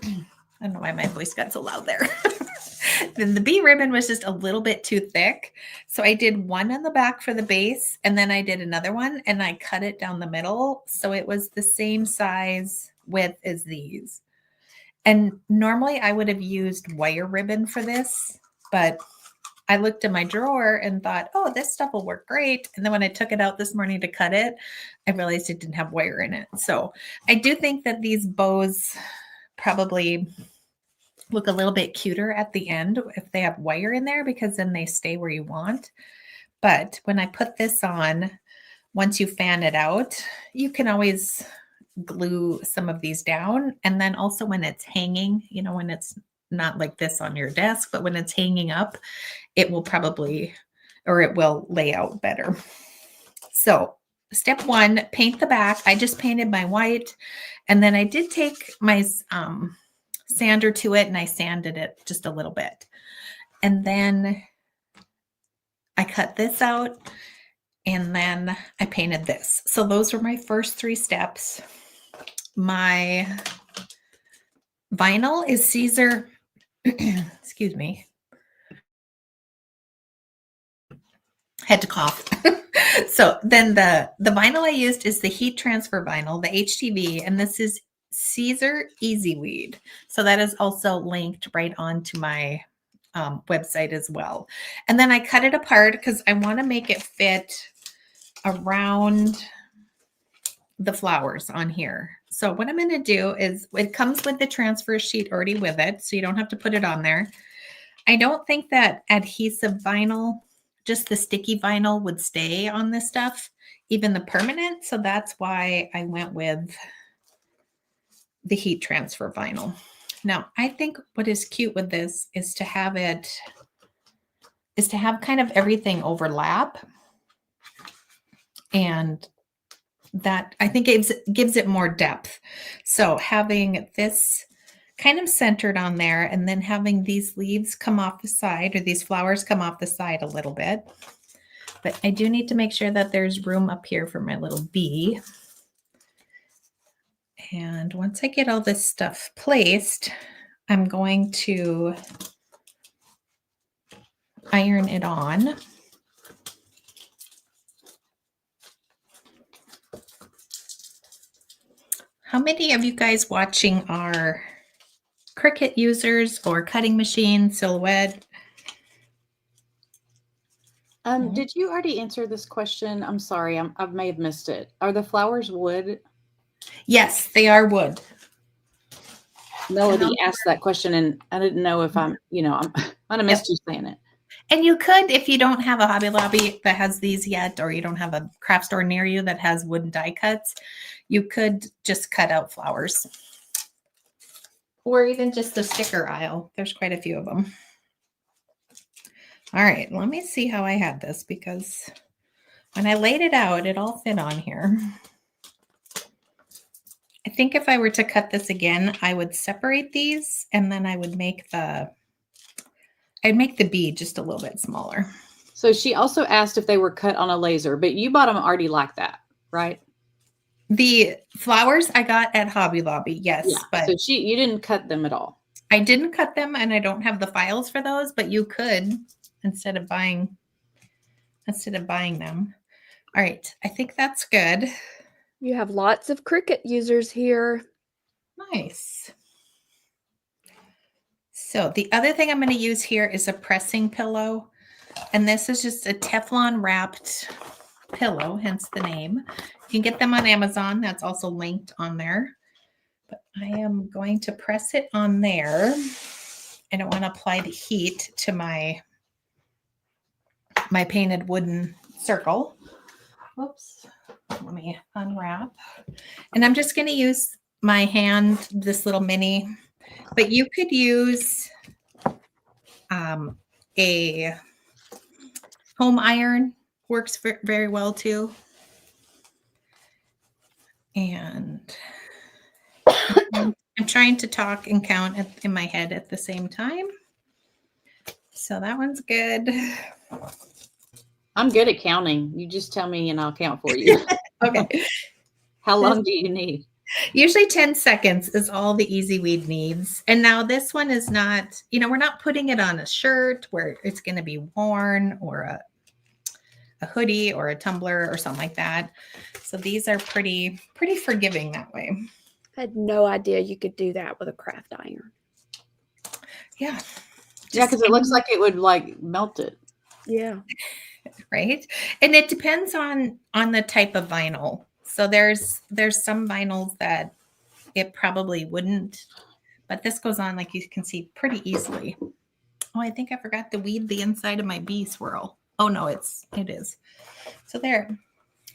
don't know why my voice got so loud there. Then the bee ribbon was just a little bit too thick. So I did one on the back for the base, and then I did another one and I cut it down the middle. So it was the same size width as these. And normally I would have used wire ribbon for this, but I looked in my drawer and thought, oh, this stuff will work great. And then when I took it out this morning to cut it, I realized it didn't have wire in it. So I do think that these bows probably look a little bit cuter at the end if they have wire in there, because then they stay where you want. But when I put this on, once you fan it out, you can always glue some of these down. And then also when it's hanging, you know, when it's not like this on your desk, but when it's hanging up, it will probably, or it will lay out better. So step one, paint the back. I just painted my white, and then I did take my sander to it and I sanded it just a little bit. And then I cut this out, and then I painted this. So those were my first 3 steps. My vinyl is Caesar, excuse me, had to cough. So then the vinyl I used is the heat transfer vinyl, the HTV, and this is Caesar Easy Weed. So that is also linked right onto my website as well. And then I cut it apart because I want to make it fit around the flowers on here. So what I'm going to do is, it comes with the transfer sheet already with it, so you don't have to put it on there. I don't think that adhesive vinyl, just the sticky vinyl, would stay on this stuff, even the permanent. So that's why I went with the heat transfer vinyl. Now, I think what is cute with this is to have kind of everything overlap. And that, I think, gives it more depth. So having this kind of centered on there, and then having these leaves come off the side, or these flowers come off the side a little bit. But I do need to make sure that there's room up here for my little bee. And once I get all this stuff placed, I'm going to iron it on. How many of you guys watching are Cricut users or cutting machine, Silhouette? Did you already answer this question? I'm sorry, I may have missed it. Are the flowers wood? Yes, they are wood. Melody asked that question, and I didn't know if I'm, you know, I might have missed you saying it. And you could, if you don't have a Hobby Lobby that has these yet, or you don't have a craft store near you that has wooden die cuts, you could just cut out flowers. Or even just the sticker aisle. There's quite a few of them. All right, let me see how I had this, because when I laid it out, it all fit on here. I think if I were to cut this again, I would separate these, and then I would make the bead just a little bit smaller. So she also asked if they were cut on a laser, but you bought them already like that, right? The flowers I got at Hobby Lobby, yes. Yeah. But so you didn't cut them at all. I didn't cut them, and I don't have the files for those, but you could instead of buying them. All right, I think that's good. You have lots of Cricut users here. Nice. So the other thing I'm going to use here is a pressing pillow. And this is just a Teflon wrapped pillow, hence the name. You can get them on Amazon. That's also linked on there. But I am going to press it on there. I don't want to apply the heat to my painted wooden circle. Whoops. Let me unwrap. And I'm just going to use my hand, this little mini. But you could use a home iron, works very well too. And I'm trying to talk and count in my head at the same time. So that one's good. I'm good at counting. You just tell me and I'll count for you. Okay. How long do you need? Usually 10 seconds is all the Easy Weed needs. And now this one is not, we're not putting it on a shirt where it's going to be worn, or a hoodie or a tumbler or something like that. So these are pretty forgiving that way. I had no idea you could do that with a craft iron. Yeah. Yeah, because it looks like it would like melt it. Yeah. Right. And it depends on the type of vinyl. So there's some vinyls that it probably wouldn't, but this goes on, like you can see, pretty easily. Oh, I think I forgot to weed the inside of my bee swirl. Oh no, it is. So there.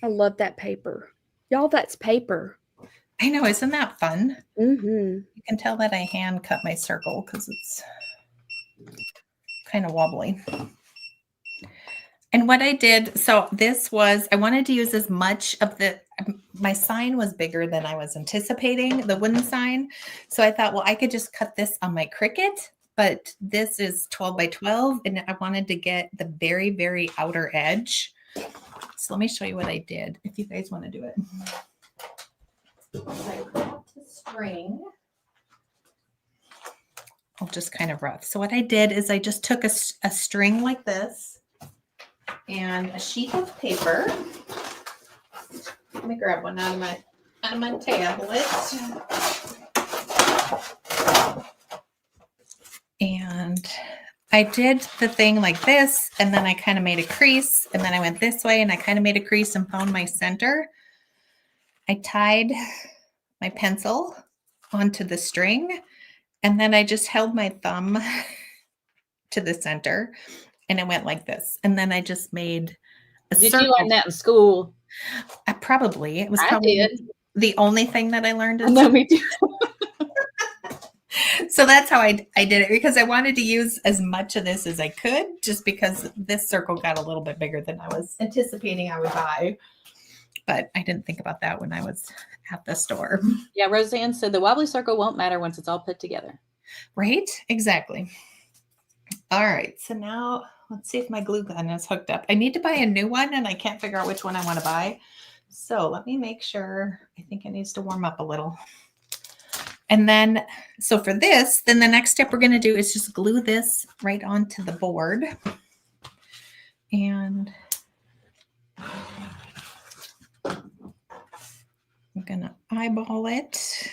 I love that paper. Y'all, that's paper. I know, isn't that fun? Mm-hmm. You can tell that I hand cut my circle because it's kind of wobbly. And what I did, so this was, I wanted to use as much of my sign was bigger than I was anticipating, the wooden sign. So I thought, well, I could just cut this on my Cricut, but this is 12 by 12 and I wanted to get the very, very outer edge. So let me show you what I did if you guys want to do it. I grabbed the string. Oh, just kind of rough. So what I did is I just took a string like this and a sheet of paper. Let me grab one out of my tablet. And I did the thing like this, and then I kind of made a crease, and then I went this way and I kind of made a crease and found my center. I tied my pencil onto the string, and then I just held my thumb to the center, and it went like this. And then I just made a circle. Did you learn that in school? Probably. It was probably the only thing that I learned. I know, me too. So that's how I did it, because I wanted to use as much of this as I could, just because this circle got a little bit bigger than I was anticipating I would buy. But I didn't think about that when I was at the store. Yeah, Roseanne said the wobbly circle won't matter once it's all put together. Right? Exactly. All right. So now let's see if my glue gun is hooked up. I need to buy a new one and I can't figure out which one I want to buy. So let me make sure. I think it needs to warm up a little. And then, so for this, then the next step we're going to do is just glue this right onto the board. And I'm going to eyeball it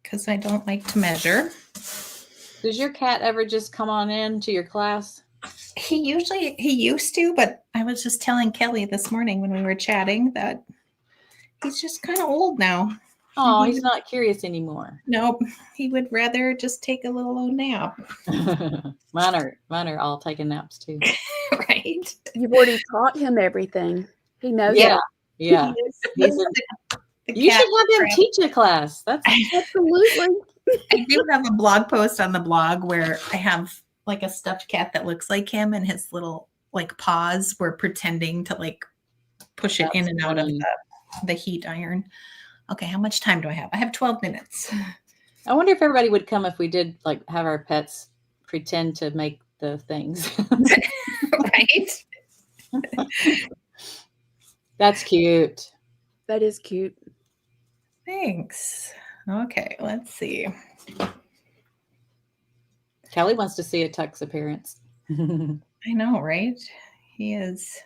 because I don't like to measure. Does your cat ever just come on in to your class? He used to, but I was just telling Kelly this morning when we were chatting that he's just kind of old now. Oh, he's not curious anymore. Nope. He would rather just take a little old nap. Mine are all taking naps too. Right. You've already taught him everything. He knows Yeah. it. Yeah. You should have him teach a class. That's Absolutely. I do have a blog post on the blog where I have like a stuffed cat that looks like him, and his little like paws were pretending to like push it in and out of the heat iron. Okay, how much time do I have? I have 12 minutes. I wonder if everybody would come if we did like have our pets pretend to make the things. Right? That's cute. That is cute. Thanks. Okay, let's see. Kelly wants to see a Tuck's appearance. I know, right? He is.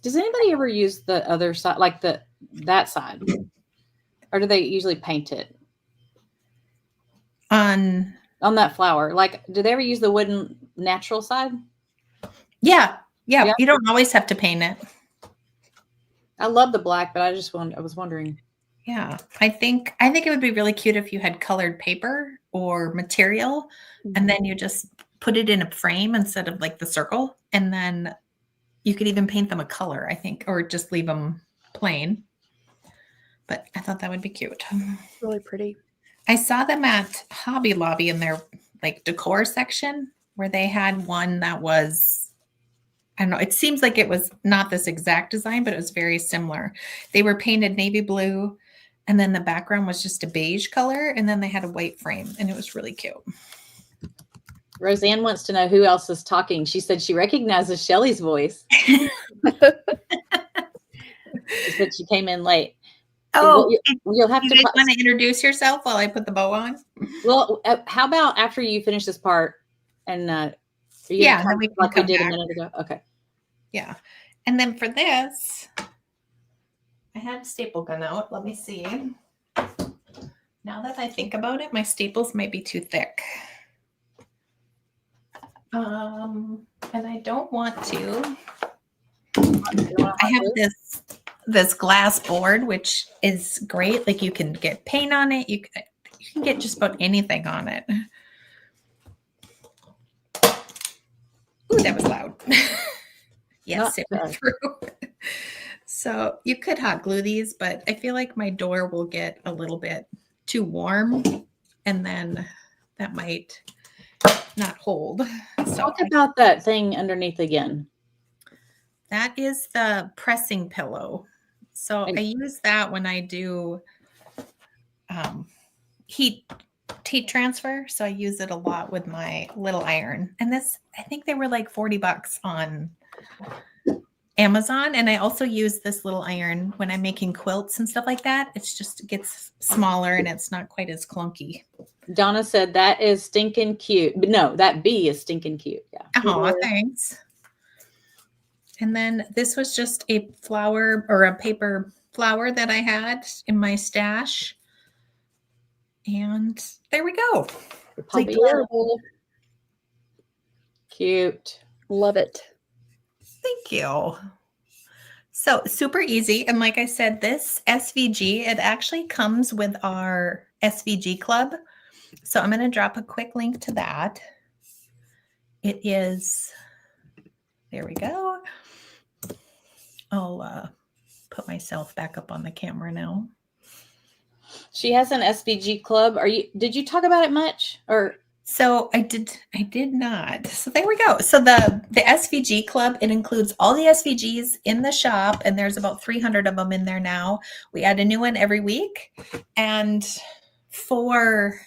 Does anybody ever use the other side, like that side? Or do they usually paint it? On that flower? Like, do they ever use the wooden natural side? Yeah. You don't always have to paint it. I love the black, but I was wondering. Yeah. I think it would be really cute if you had colored paper or material, and then you just put it in a frame instead of like the circle, and then you could even paint them a color, I think, or just leave them plain. But I thought that would be cute. Really pretty. I saw them at Hobby Lobby in their like decor section, where they had one that was, I don't know, it seems like it was not this exact design, but it was very similar. They were painted navy blue, and then the background was just a beige color, and then they had a white frame, and it was really cute. Roseanne wants to know who else is talking. She said she recognizes Shelly's voice. She said she came in late. Oh, you'll have you to guys want to introduce yourself while I put the bow on? Well, how about after you finish this part and then we can like we come did back. a minute ago. Okay. Yeah. And then for this, I had a staple gun out. Let me see. Now that I think about it, my staples might be too thick. And I don't want to. I have this glass board, which is great. Like you can get paint on it. You can get just about anything on it. Ooh, that was loud. Yes, it went through. So you could hot glue these, but I feel like my door will get a little bit too warm, and then that might not hold. So talk about that thing underneath again. That is the pressing pillow. So I use that when I do heat transfer. So I use it a lot with my little iron. And this, I think they were like $40 on Amazon. And I also use this little iron when I'm making quilts and stuff like that. It's just, it gets smaller and it's not quite as clunky. Donna said that is stinking cute. But no, that bee is stinking cute. Yeah. Oh, thanks. And then this was just a flower or a paper flower that I had in my stash. And there we go. Adorable. Cute. Love it. Thank you. So super easy. And like I said, this SVG, it actually comes with our SVG club. So I'm going to drop a quick link to that. It is, there we go. I'll put myself back up on the camera now. She has an SVG club. Did you talk about it much? Or so I did not. So there we go. So the SVG club, it includes all the SVGs in the shop, and there's about 300 of them in there now. We add a new one every week. And for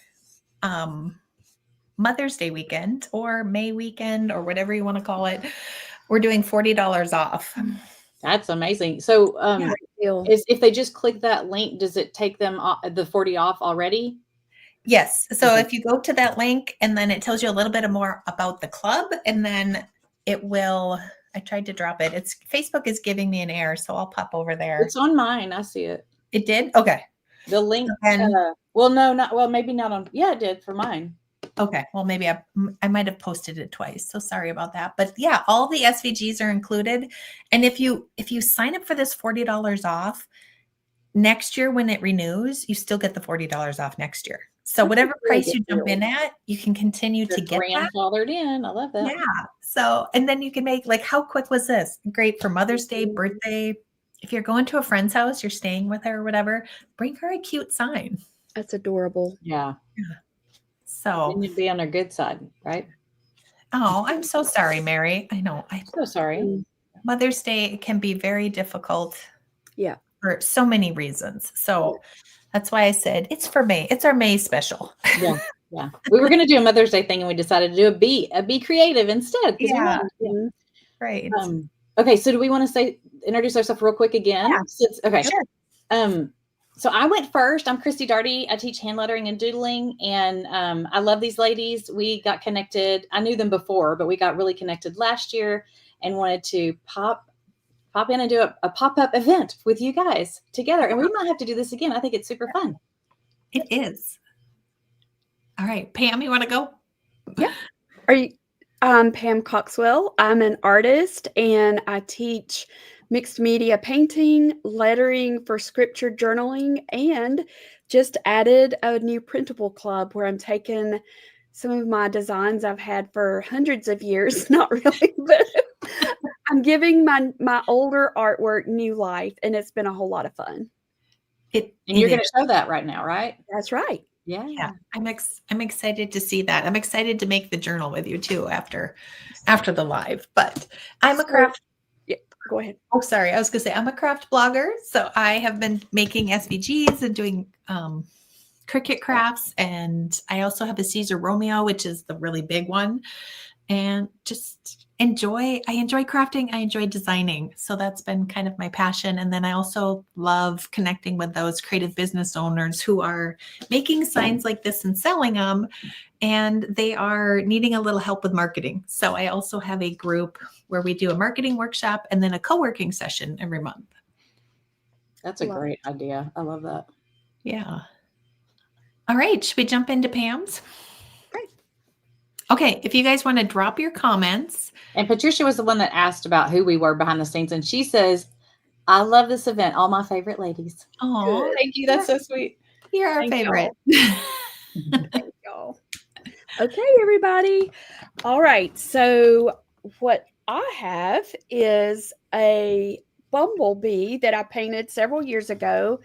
Mother's Day weekend or May weekend or whatever you want to call it, we're doing $40 off. That's amazing. So if they just click that link, does it take them the 40 off already? Yes. So if you go to that link and then it tells you a little bit more about the club, and then it will, I tried to drop it. Facebook is giving me an error, so I'll pop over there. It's on mine. I see it. It did? Okay. The link. Maybe not on. Yeah, it did for mine. Okay. Well, maybe I might have posted it twice. So sorry about that. But yeah, all the SVGs are included. And if you sign up for this $40 off next year, when it renews, you still get the $40 off next year. So whatever price you jump in at, you can continue to get grandfathered in. I love that. Yeah. So, and then you can make, like, how quick was this? Great for Mother's Day, birthday. If you're going to a friend's house, you're staying with her or whatever, bring her a cute sign. That's adorable. Yeah. So you'd be on her good side, right? Oh, I'm so sorry, Mary. I know. I'm so sorry. Mother's Day can be very difficult. Yeah. For so many reasons. So that's why I said it's for May. It's our May special. Yeah. Yeah. We were going to do a Mother's Day thing and we decided to do a be creative instead. Yeah. Right. Okay. So do we want to introduce ourselves real quick again? Yeah. Okay. Sure. So I went first. I'm Christy Darty. I teach hand lettering and doodling, and I love these ladies. We got connected. I knew them before, but we got really connected last year and wanted to pop in and do a pop-up event with you guys together. And we might have to do this again. I think it's super fun. It is. All right, Pam, you want to go? Yeah. I'm Pam Coxwell. I'm an artist and I teach mixed media painting, lettering for scripture journaling, and just added a new printable club where I'm taking some of my designs I've had for hundreds of years, not really, but I'm giving my older artwork new life, and it's been a whole lot of fun. And you're going to show that right now, right? That's right. Yeah. I'm excited to see that. I'm excited to make the journal with you too after the live. But I'm a craft. Yeah, go ahead. Oh, sorry. I was going to say I'm a craft blogger. So I have been making SVGs and doing Cricut crafts, and I also have a Caesar Romeo, which is the really big one. And just I enjoy crafting. I enjoy designing. So that's been kind of my passion. And then I also love connecting with those creative business owners who are making signs like this and selling them, and they are needing a little help with marketing. So I also have a group where we do a marketing workshop and then a co-working session every month. That's a great idea. I love that. Yeah. All right. Should we jump into Pam's? Great. Okay, if you guys want to drop your comments. And Patricia was the one that asked about who we were behind the scenes. And she says, I love this event. All my favorite ladies. Oh, Thank you. That's so sweet. You're our Thank favorite. Thank y'all. Okay, everybody. All right. So what I have is a bumblebee that I painted several years ago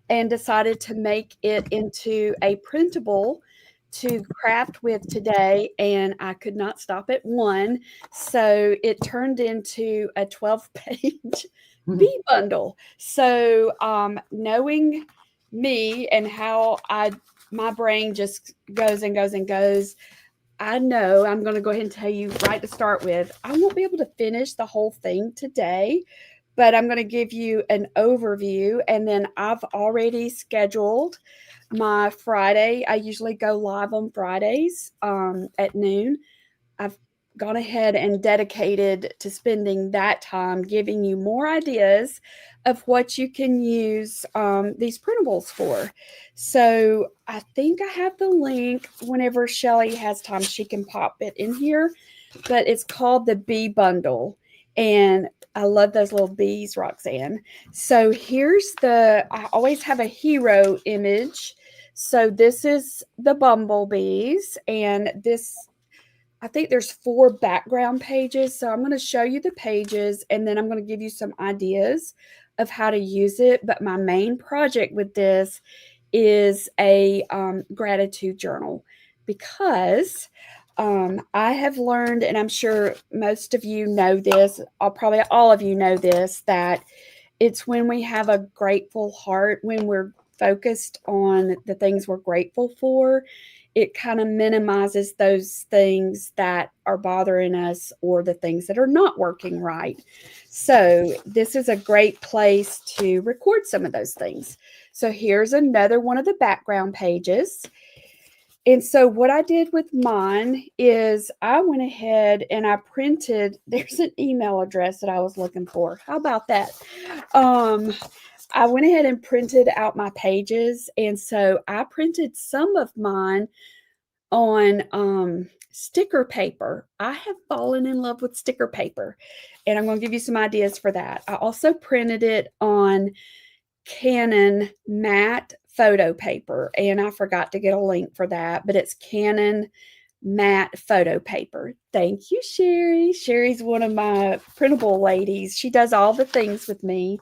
and decided to make it into a printable to craft with today, and I could not stop at one. So it turned into a 12-page bee bundle. So knowing me and how my brain just goes and goes and goes, I know I'm going to go ahead and tell you right to start with, I won't be able to finish the whole thing today, but I'm going to give you an overview. And then I've already scheduled my Friday. I usually go live on Fridays at noon. I've gone ahead and dedicated to spending that time giving you more ideas of what you can use these printables for. So I think I have the link. Whenever Chelly has time, she can pop it in here, but it's called the Bee Bundle. And I love those little bees, Roxanne. So I always have a hero image. So this is the bumblebees, and I think there's 4 background pages. So I'm going to show you the pages, and then I'm going to give you some ideas of how to use it. But my main project with this is a gratitude journal, because I have learned, and I'm sure most of you know this, probably all of you know this, that it's when we have a grateful heart, when we're focused on the things we're grateful for, it kind of minimizes those things that are bothering us or the things that are not working right. So this is a great place to record some of those things. So here's another one of the background pages. And so what I did with mine is I went ahead and I printed, there's an email address that I was looking for. How about that? I went ahead and printed out my pages. And so I printed some of mine on sticker paper. I have fallen in love with sticker paper, and I'm going to give you some ideas for that. I also printed it on Canon matte photo paper, and I forgot to get a link for that, but it's Canon matte photo paper. Thank you, Sherry. Sherry's one of my printable ladies. She does all the things with me.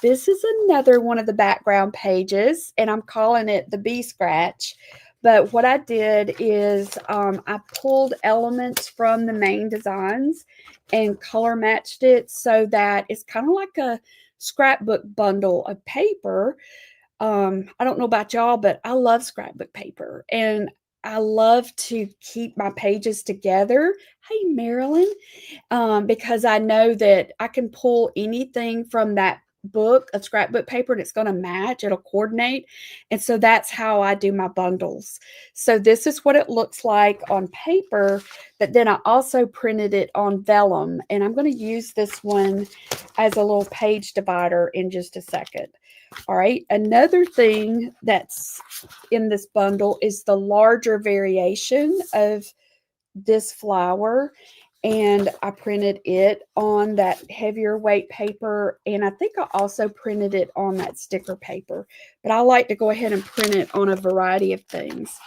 This is another one of the background pages, and I'm calling it the Bee Scratch. But what I did is I pulled elements from the main designs and color matched it so that it's kind of like a scrapbook bundle of paper. I don't know about y'all, but I love scrapbook paper, and I love to keep my pages together. Hey, Marilyn, because I know that I can pull anything from that book of scrapbook paper and it's going to match, it'll coordinate. And so that's how I do my bundles. So this is what it looks like on paper, but then I also printed it on vellum, and I'm going to use this one as a little page divider in just a second. All right, another thing that's in this bundle is the larger variation of this flower, and I printed it on that heavier weight paper, and I think I also printed it on that sticker paper, but I like to go ahead and print it on a variety of things.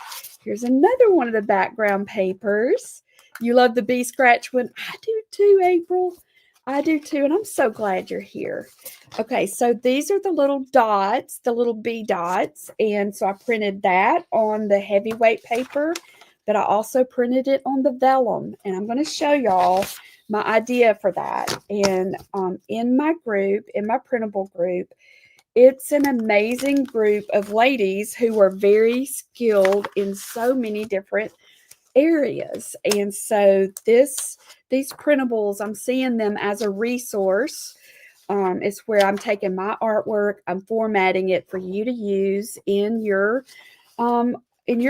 Here's another one of the background papers. You love the Bee Scratch one? I do too, April. I do too, and I'm so glad you're here. Okay, so these are the little dots, the little bee dots, and so I printed that on the heavyweight paper, but I also printed it on the vellum, and I'm going to show y'all my idea for that. And in my group, in my printable group, it's an amazing group of ladies who are very skilled in so many different areas. And so these printables, I'm seeing them as a resource. It's where I'm taking my artwork, I'm formatting it for you to use in your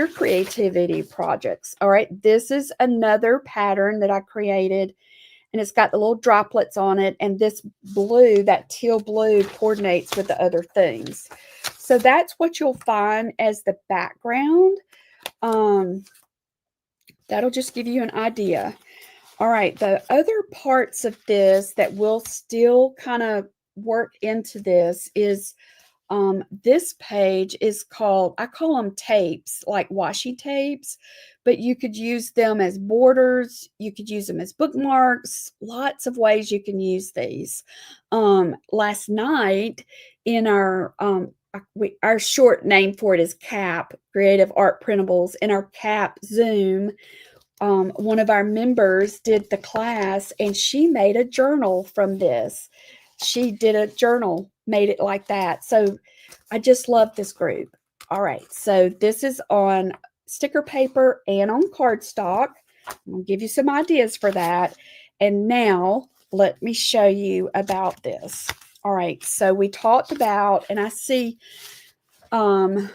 creativity projects. All right, this is another pattern that I created, and it's got the little droplets on it, and this blue, that teal blue, coordinates with the other things. So that's what you'll find as the background. That'll just give you an idea. All right, the other parts of this that will still kind of work into this is this page is called, I call them tapes, like washi tapes, but you could use them as borders. You could use them as bookmarks, lots of ways you can use these. Last night in our short name for it is CAP, Creative Art Printables. In our CAP Zoom, one of our members did the class and she made a journal from this. She did a journal, made it like that. So I just love this group. All right, so this is on sticker paper and on cardstock. I'm going to give you some ideas for that. And now let me show you about this. All right, so we talked about, and I see, so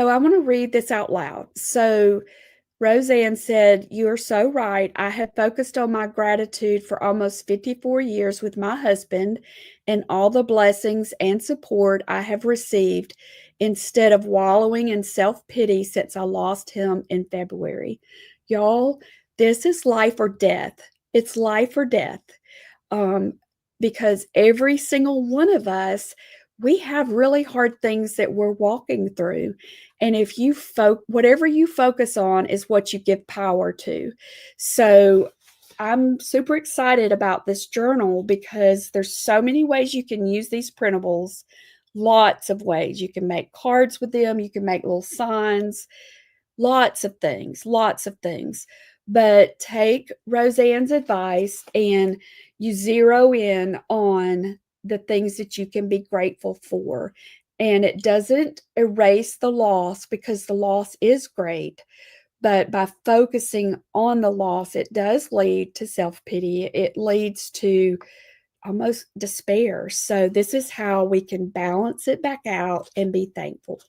I want to read this out loud. So Roseanne said, "You are so right. I have focused on my gratitude for almost 54 years with my husband and all the blessings and support I have received instead of wallowing in self-pity since I lost him in February." Y'all, this is life or death. It's life or death. Because every single one of us, we have really hard things that we're walking through. And if you whatever you focus on is what you give power to. So I'm super excited about this journal because there's so many ways you can use these printables. Lots of ways. You can make cards with them. You can make little signs. Lots of things. But take Roseanne's advice and you zero in on the things that you can be grateful for. And it doesn't erase the loss because the loss is great. But by focusing on the loss, it does lead to self-pity. It leads to almost despair. So this is how we can balance it back out and be thankful.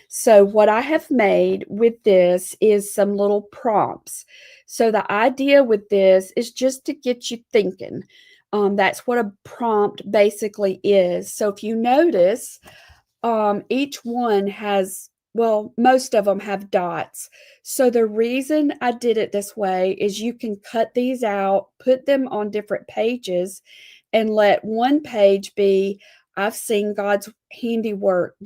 So what I have made with this is some little prompts. So the idea with this is just to get you thinking. That's what a prompt basically is. So if you notice, each one has, well, most of them have dots. So the reason I did it this way is you can cut these out, put them on different pages, and let one page be, I've seen God's handiwork, ...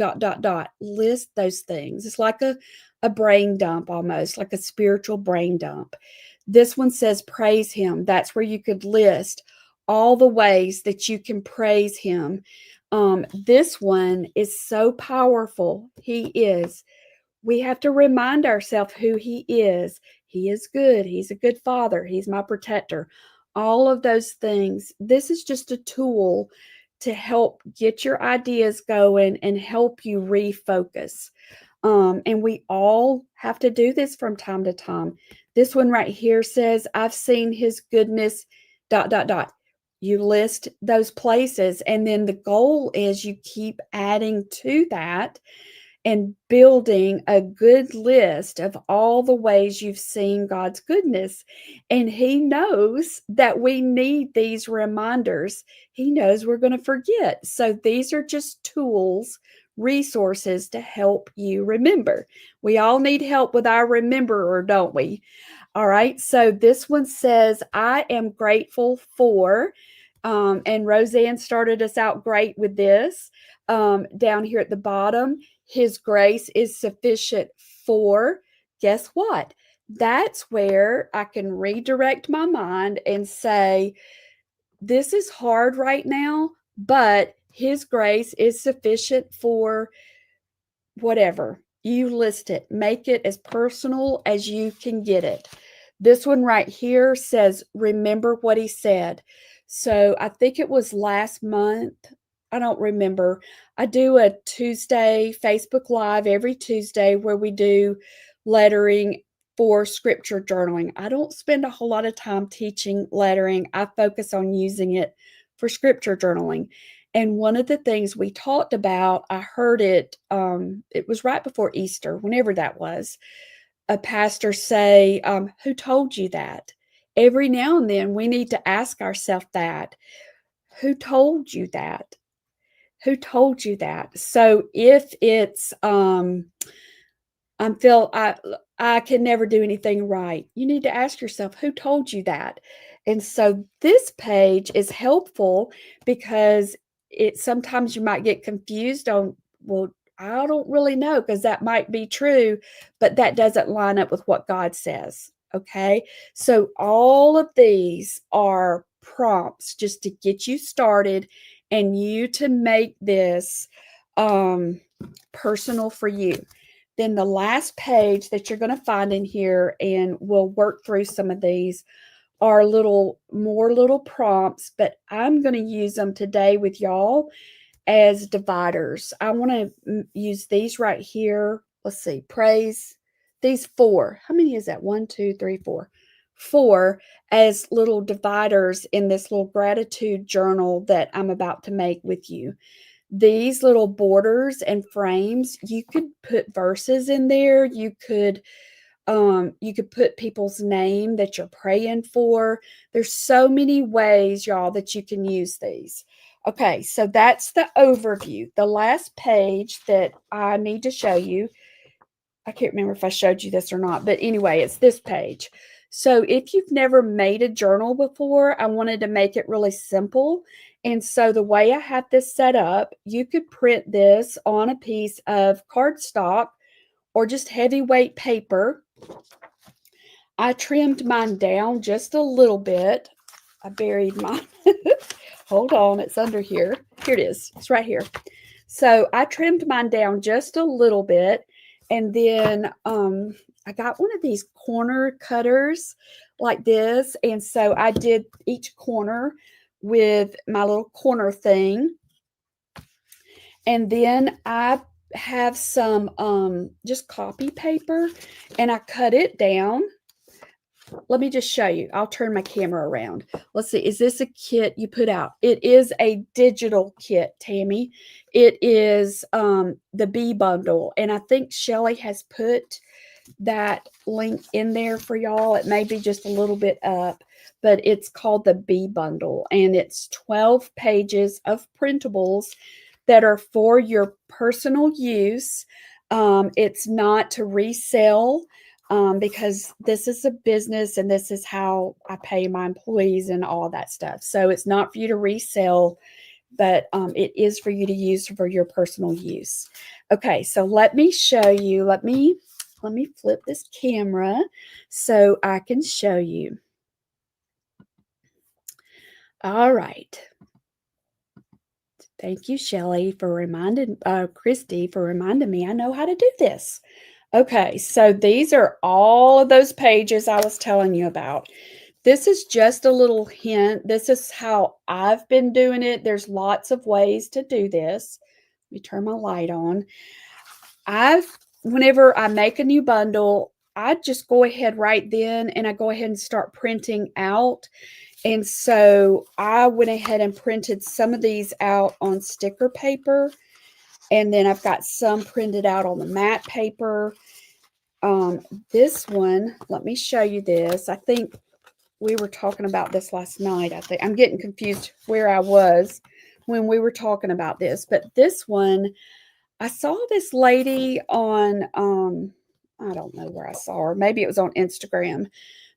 List those things. It's like a brain dump, almost like a spiritual brain dump. This one says praise him. That's where you could list all the ways that you can praise him. This one is so powerful. He is. We have to remind ourselves who he is. He is good. He's a good father. He's my protector. All of those things. This is just a tool to help get your ideas going and help you refocus. And we all have to do this from time to time. This one right here says, I've seen his goodness, ... You list those places, and then the goal is you keep adding to that and building a good list of all the ways you've seen God's goodness. And he knows that we need these reminders. He knows we're going to forget. So these are just tools, resources to help you remember. We all need help with our rememberer, don't we? All right. So this one says, I am grateful for, and Roseanne started us out great with this. Down here at the bottom, his grace is sufficient for, guess what? That's where I can redirect my mind and say, this is hard right now, but his grace is sufficient for whatever. You list it. Make it as personal as you can get it. This one right here says, remember what he said. So I think it was last month. I don't remember. I do a Tuesday Facebook Live every Tuesday where we do lettering for scripture journaling. I don't spend a whole lot of time teaching lettering. I focus on using it for scripture journaling. And one of the things we talked about, I heard it, it was right before Easter, whenever that was, a pastor say, who told you that? Every now and then we need to ask ourselves that. Who told you that? Who told you that? So if it's I can never do anything right, you need to ask yourself, who told you that? And so this page is helpful because sometimes you might get confused on, well, I don't really know, because that might be true, but that doesn't line up with what God says. Okay. So all of these are prompts just to get you started and you to make this personal for you. Then the last page that you're going to find in here, and we'll work through some of these, are more little prompts, but I'm going to use them today with y'all as dividers. I want to use these right here. Let's see, praise. These 4. How many is that? 1, 2, 3, 4. 4 as little dividers in this little gratitude journal that I'm about to make with you. These little borders and frames, you could put verses in there. You could put people's name that you're praying for. There's so many ways, y'all, that you can use these. Okay, so that's the overview. The last page that I need to show you, I can't remember if I showed you this or not, but anyway, it's this page. So if you've never made a journal before, I wanted to make it really simple. And so the way I have this set up, you could print this on a piece of cardstock or just heavyweight paper. I trimmed mine down just a little bit. I buried mine. Hold on, it's under here. Here it is. It's right here. So I trimmed mine down just a little bit. And then I got one of these corner cutters like this. And so I did each corner with my little corner thing. And then I have some just copy paper, and I cut it down. Let me just show you. I'll turn my camera around. Let's see. Is this a kit you put out? It is a digital kit, Tammy. It is the Bee Bundle. And I think Chelly has put that link in there for y'all. It may be just a little bit up, but it's called the Bee Bundle. And it's 12 pages of printables that are for your personal use. It's not to resell. Because this is a business and this is how I pay my employees and all that stuff. So it's not for you to resell, but it is for you to use for your personal use. Okay, so let me show you. Let me flip this camera so I can show you. All right. Thank you, Chelly, for reminding Christy for reminding me I know how to do this. Okay, so these are all of those pages I was telling you about. This is just a little hint. This is how I've been doing it. There's lots of ways to do this. Let me turn my light on. Whenever I make a new bundle, I just go ahead right then and I go ahead and start printing out. And so I went ahead and printed some of these out on sticker paper. And then I've got some printed out on the matte paper. This one, let me show you this. I think we were talking about this last night. I think I'm getting confused where I was when we were talking about this. But this one, I saw this lady on, I don't know where I saw her. Maybe it was on Instagram.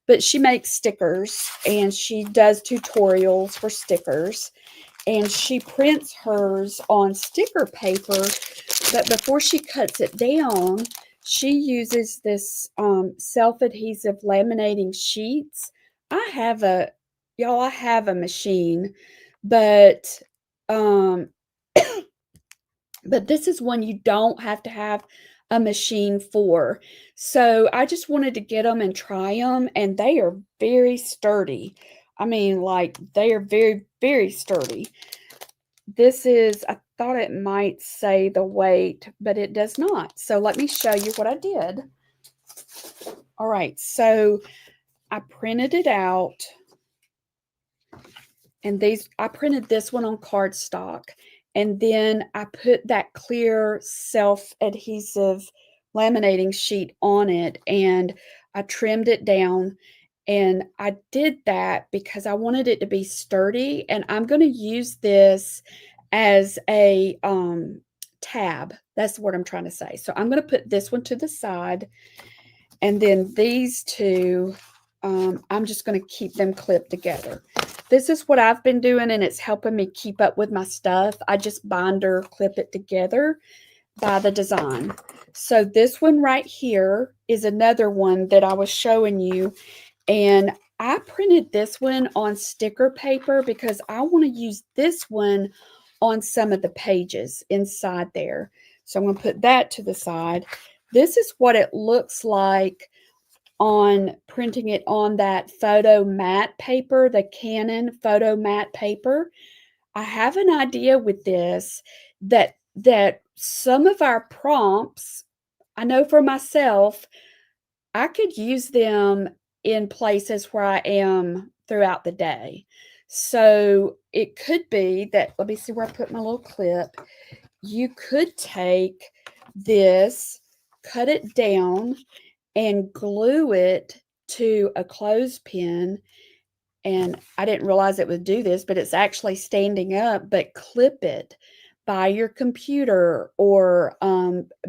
But she makes stickers and she does tutorials for stickers. And she prints hers on sticker paper, but before she cuts it down, she uses this self-adhesive laminating sheets. I have a machine, but but this is one you don't have to have a machine for. So I just wanted to get them and try them, and they are very sturdy. I mean, like, they are very, very sturdy. This is, I thought it might say the weight, but it does not. So let me show you what I did. All right, so I printed it out. And I printed this one on cardstock. And then I put that clear self-adhesive laminating sheet on it. And I trimmed it down. And I did that because I wanted it to be sturdy. And I'm going to use this as a tab. That's what I'm trying to say. So I'm going to put this one to the side, and then these two, I'm just going to keep them clipped together. This is what I've been doing, and it's helping me keep up with my stuff. I just binder clip it together by the design. So this one right here is another one that I was showing you, and I printed this one on sticker paper because I want to use this one on some of the pages inside there. So I'm going to put that to the side. This is what it looks like on printing it on that photo matte paper, the Canon photo matte paper. I have an idea with this that some of our prompts, I know for myself, I could use them in places where I am throughout the day. So it could be that, let me see where I put my little clip. You could take this, cut it down, and glue it to a clothespin. And I didn't realize it would do this, but it's actually standing up, but clip it by your computer or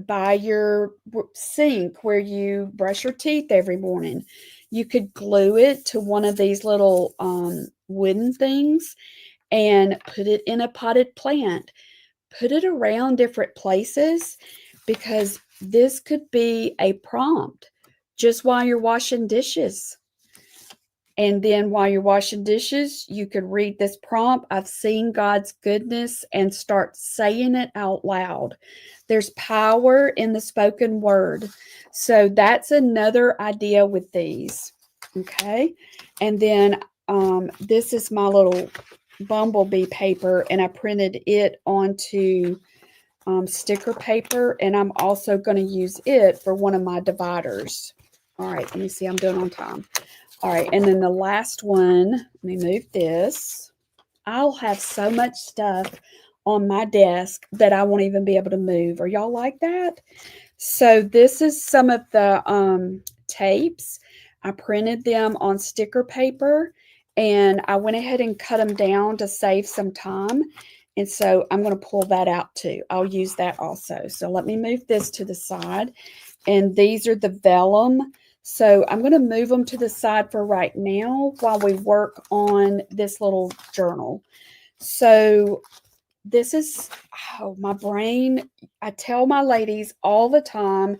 by your sink where you brush your teeth every morning. You could glue it to one of these little wooden things and put it in a potted plant. Put it around different places, because this could be a prompt just while you're washing dishes. And then while you're washing dishes, you could read this prompt, I've seen God's goodness, and start saying it out loud. There's power in the spoken word. So that's another idea with these. Okay. And then this is my little bumblebee paper, and I printed it onto sticker paper, and I'm also going to use it for one of my dividers. All right, let me see, I'm doing on time. All right, and then the last one, let me move this. I'll have so much stuff on my desk that I won't even be able to move. Are y'all like that? So this is some of the tapes. I printed them on sticker paper, and I went ahead and cut them down to save some time. And so I'm going to pull that out too. I'll use that also. So let me move this to the side. And these are the vellum. So I'm going to move them to the side for right now while we work on this little journal. So this is, oh, my brain. I tell my ladies all the time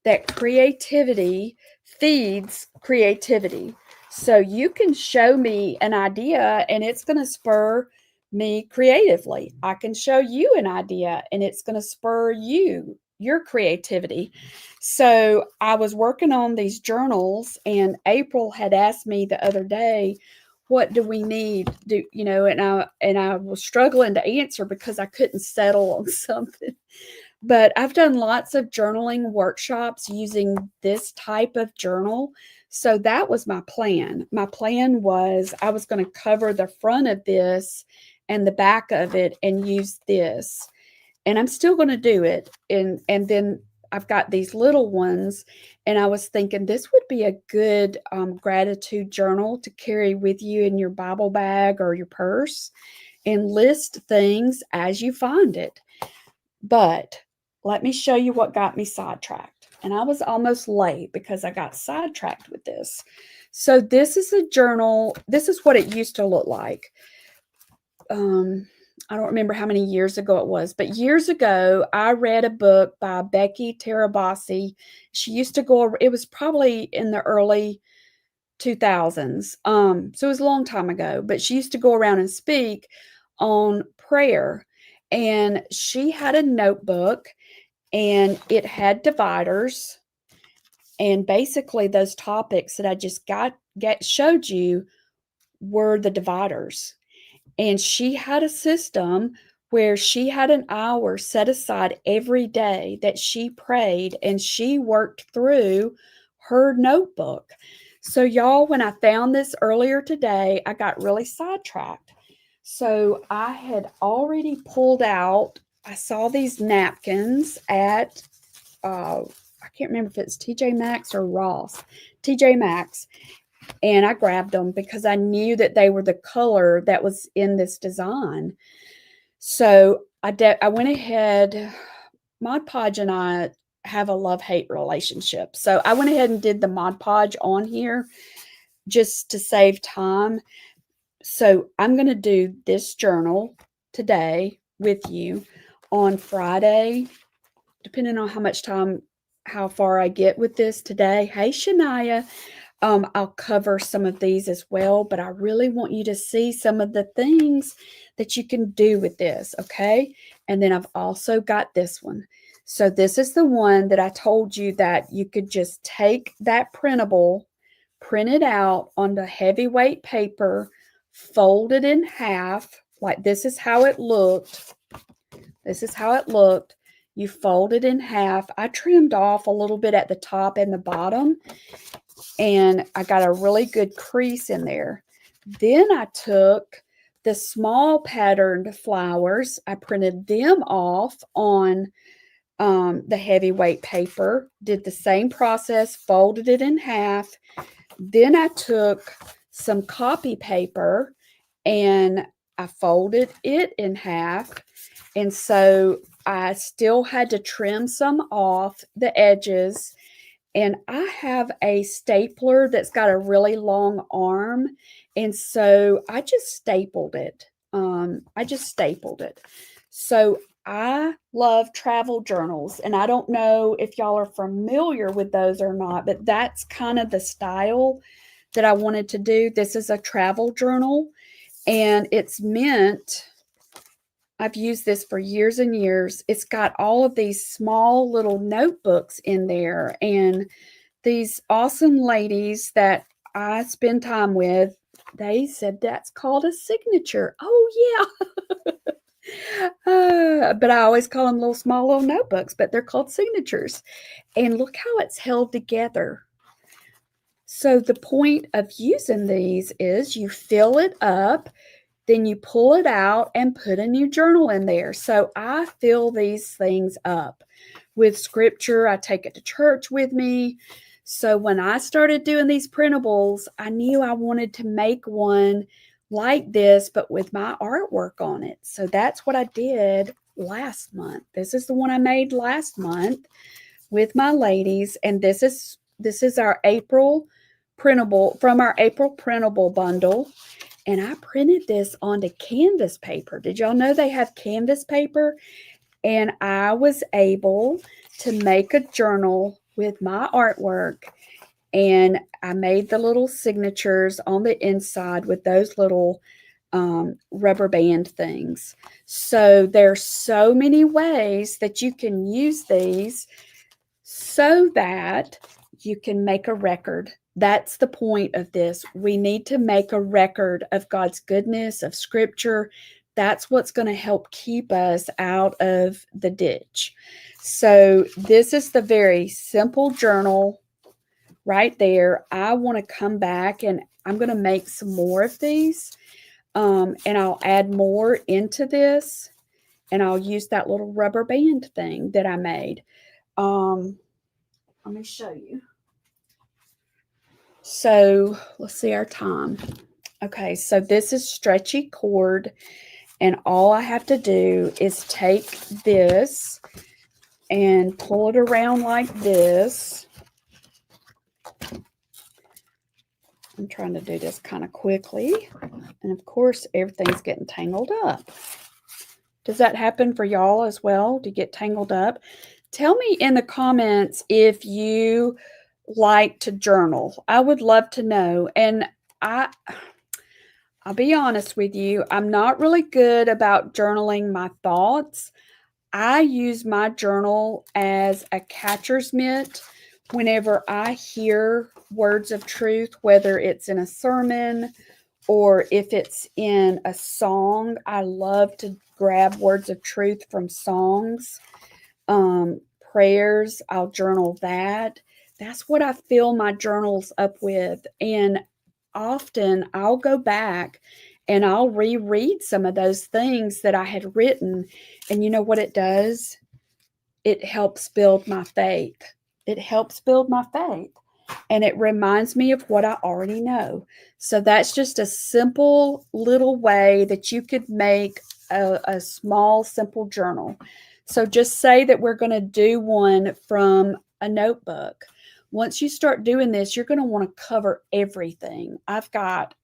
that creativity feeds creativity. So you can show me an idea and it's going to spur me creatively. I can show you an idea and it's going to spur your creativity. So I was working on these journals, and April had asked me the other day, what do we need? And I was struggling to answer because I couldn't settle on something. But I've done lots of journaling workshops using this type of journal. So that was my plan. My plan was I was going to cover the front of this and the back of it and use this. And I'm still going to do it. And then I've got these little ones, and I was thinking this would be a good gratitude journal to carry with you in your Bible bag or your purse and list things as you find it. But let me show you what got me sidetracked. And I was almost late because I got sidetracked with this. So this is a journal. This is what it used to look like. I don't remember how many years ago it was, but years ago, I read a book by Becky Tarabasi. She used to go, it was probably in the early 2000s. So it was a long time ago, but she used to go around and speak on prayer. And she had a notebook, and it had dividers. And basically those topics that I just showed you were the dividers. And she had a system where she had an hour set aside every day that she prayed, and she worked through her notebook. So y'all, when I found this earlier today, I got really sidetracked. So I had already pulled out, I saw these napkins at, I can't remember if it's TJ Maxx or Ross, TJ Maxx. And I grabbed them because I knew that they were the color that was in this design. So I went ahead. Mod Podge and I have a love-hate relationship. So I went ahead and did the Mod Podge on here just to save time. So I'm going to do this journal today with you on Friday, depending on how much time, how far I get with this today. Hey, Shania. I'll cover some of these as well, but I really want you to see some of the things that you can do with this, okay? And then I've also got this one. So this is the one that I told you that you could just take that printable, print it out on the heavyweight paper, fold it in half, like this is how it looked. This is how it looked. You fold it in half. I trimmed off a little bit at the top and the bottom, and I got a really good crease in there. Then I took the small patterned flowers. I printed them off on the heavyweight paper, did the same process, folded it in half. Then I took some copy paper and I folded it in half. And so I still had to trim some off the edges. And I have a stapler that's got a really long arm. And so I just stapled it. So I love travel journals. And I don't know if y'all are familiar with those or not, but that's kind of the style that I wanted to do. This is a travel journal, and it's meant, I've used this for years and years. It's got all of these small little notebooks in there, and these awesome ladies that I spend time with, they said that's called a signature. Oh, yeah. But I always call them small little notebooks, but they're called signatures. And look how it's held together. So the point of using these is you fill it up, then you pull it out and put a new journal in there. So I fill these things up with scripture. I take it to church with me. So when I started doing these printables, I knew I wanted to make one like this, but with my artwork on it. So that's what I did last month. This is the one I made last month with my ladies. And this is our April printable, from our April printable bundle. And I printed this onto canvas paper. Did y'all know they have canvas paper? And I was able to make a journal with my artwork. And I made the little signatures on the inside with those little rubber band things. So there's so many ways that you can use these so that you can make a record. That's the point of this. We need to make a record of God's goodness, of scripture. That's what's going to help keep us out of the ditch. So this is the very simple journal right there. I want to come back and I'm going to make some more of these. And I'll add more into this. And I'll use that little rubber band thing that I made. Let me show you. So let's see our time. Okay, so this is stretchy cord, and all I have to do is take this and pull it around like this. I'm trying to do this kind of quickly, and of course everything's getting tangled up. Does that happen for y'all as well, to get tangled up? Tell me in the comments if you like to journal. I would love to know. And I'll be honest with you, I'm not really good about journaling my thoughts. I use my journal as a catcher's mitt whenever I hear words of truth, whether it's in a sermon or if it's in a song. I love to grab words of truth from songs. Prayers, I'll journal that. That's what I fill my journals up with. And often I'll go back and I'll reread some of those things that I had written. And you know what it does? It helps build my faith. It helps build my faith. And it reminds me of what I already know. So that's just a simple little way that you could make a small, simple journal. So just say that we're going to do one from a notebook. Once you start doing this, you're going to want to cover everything. I've got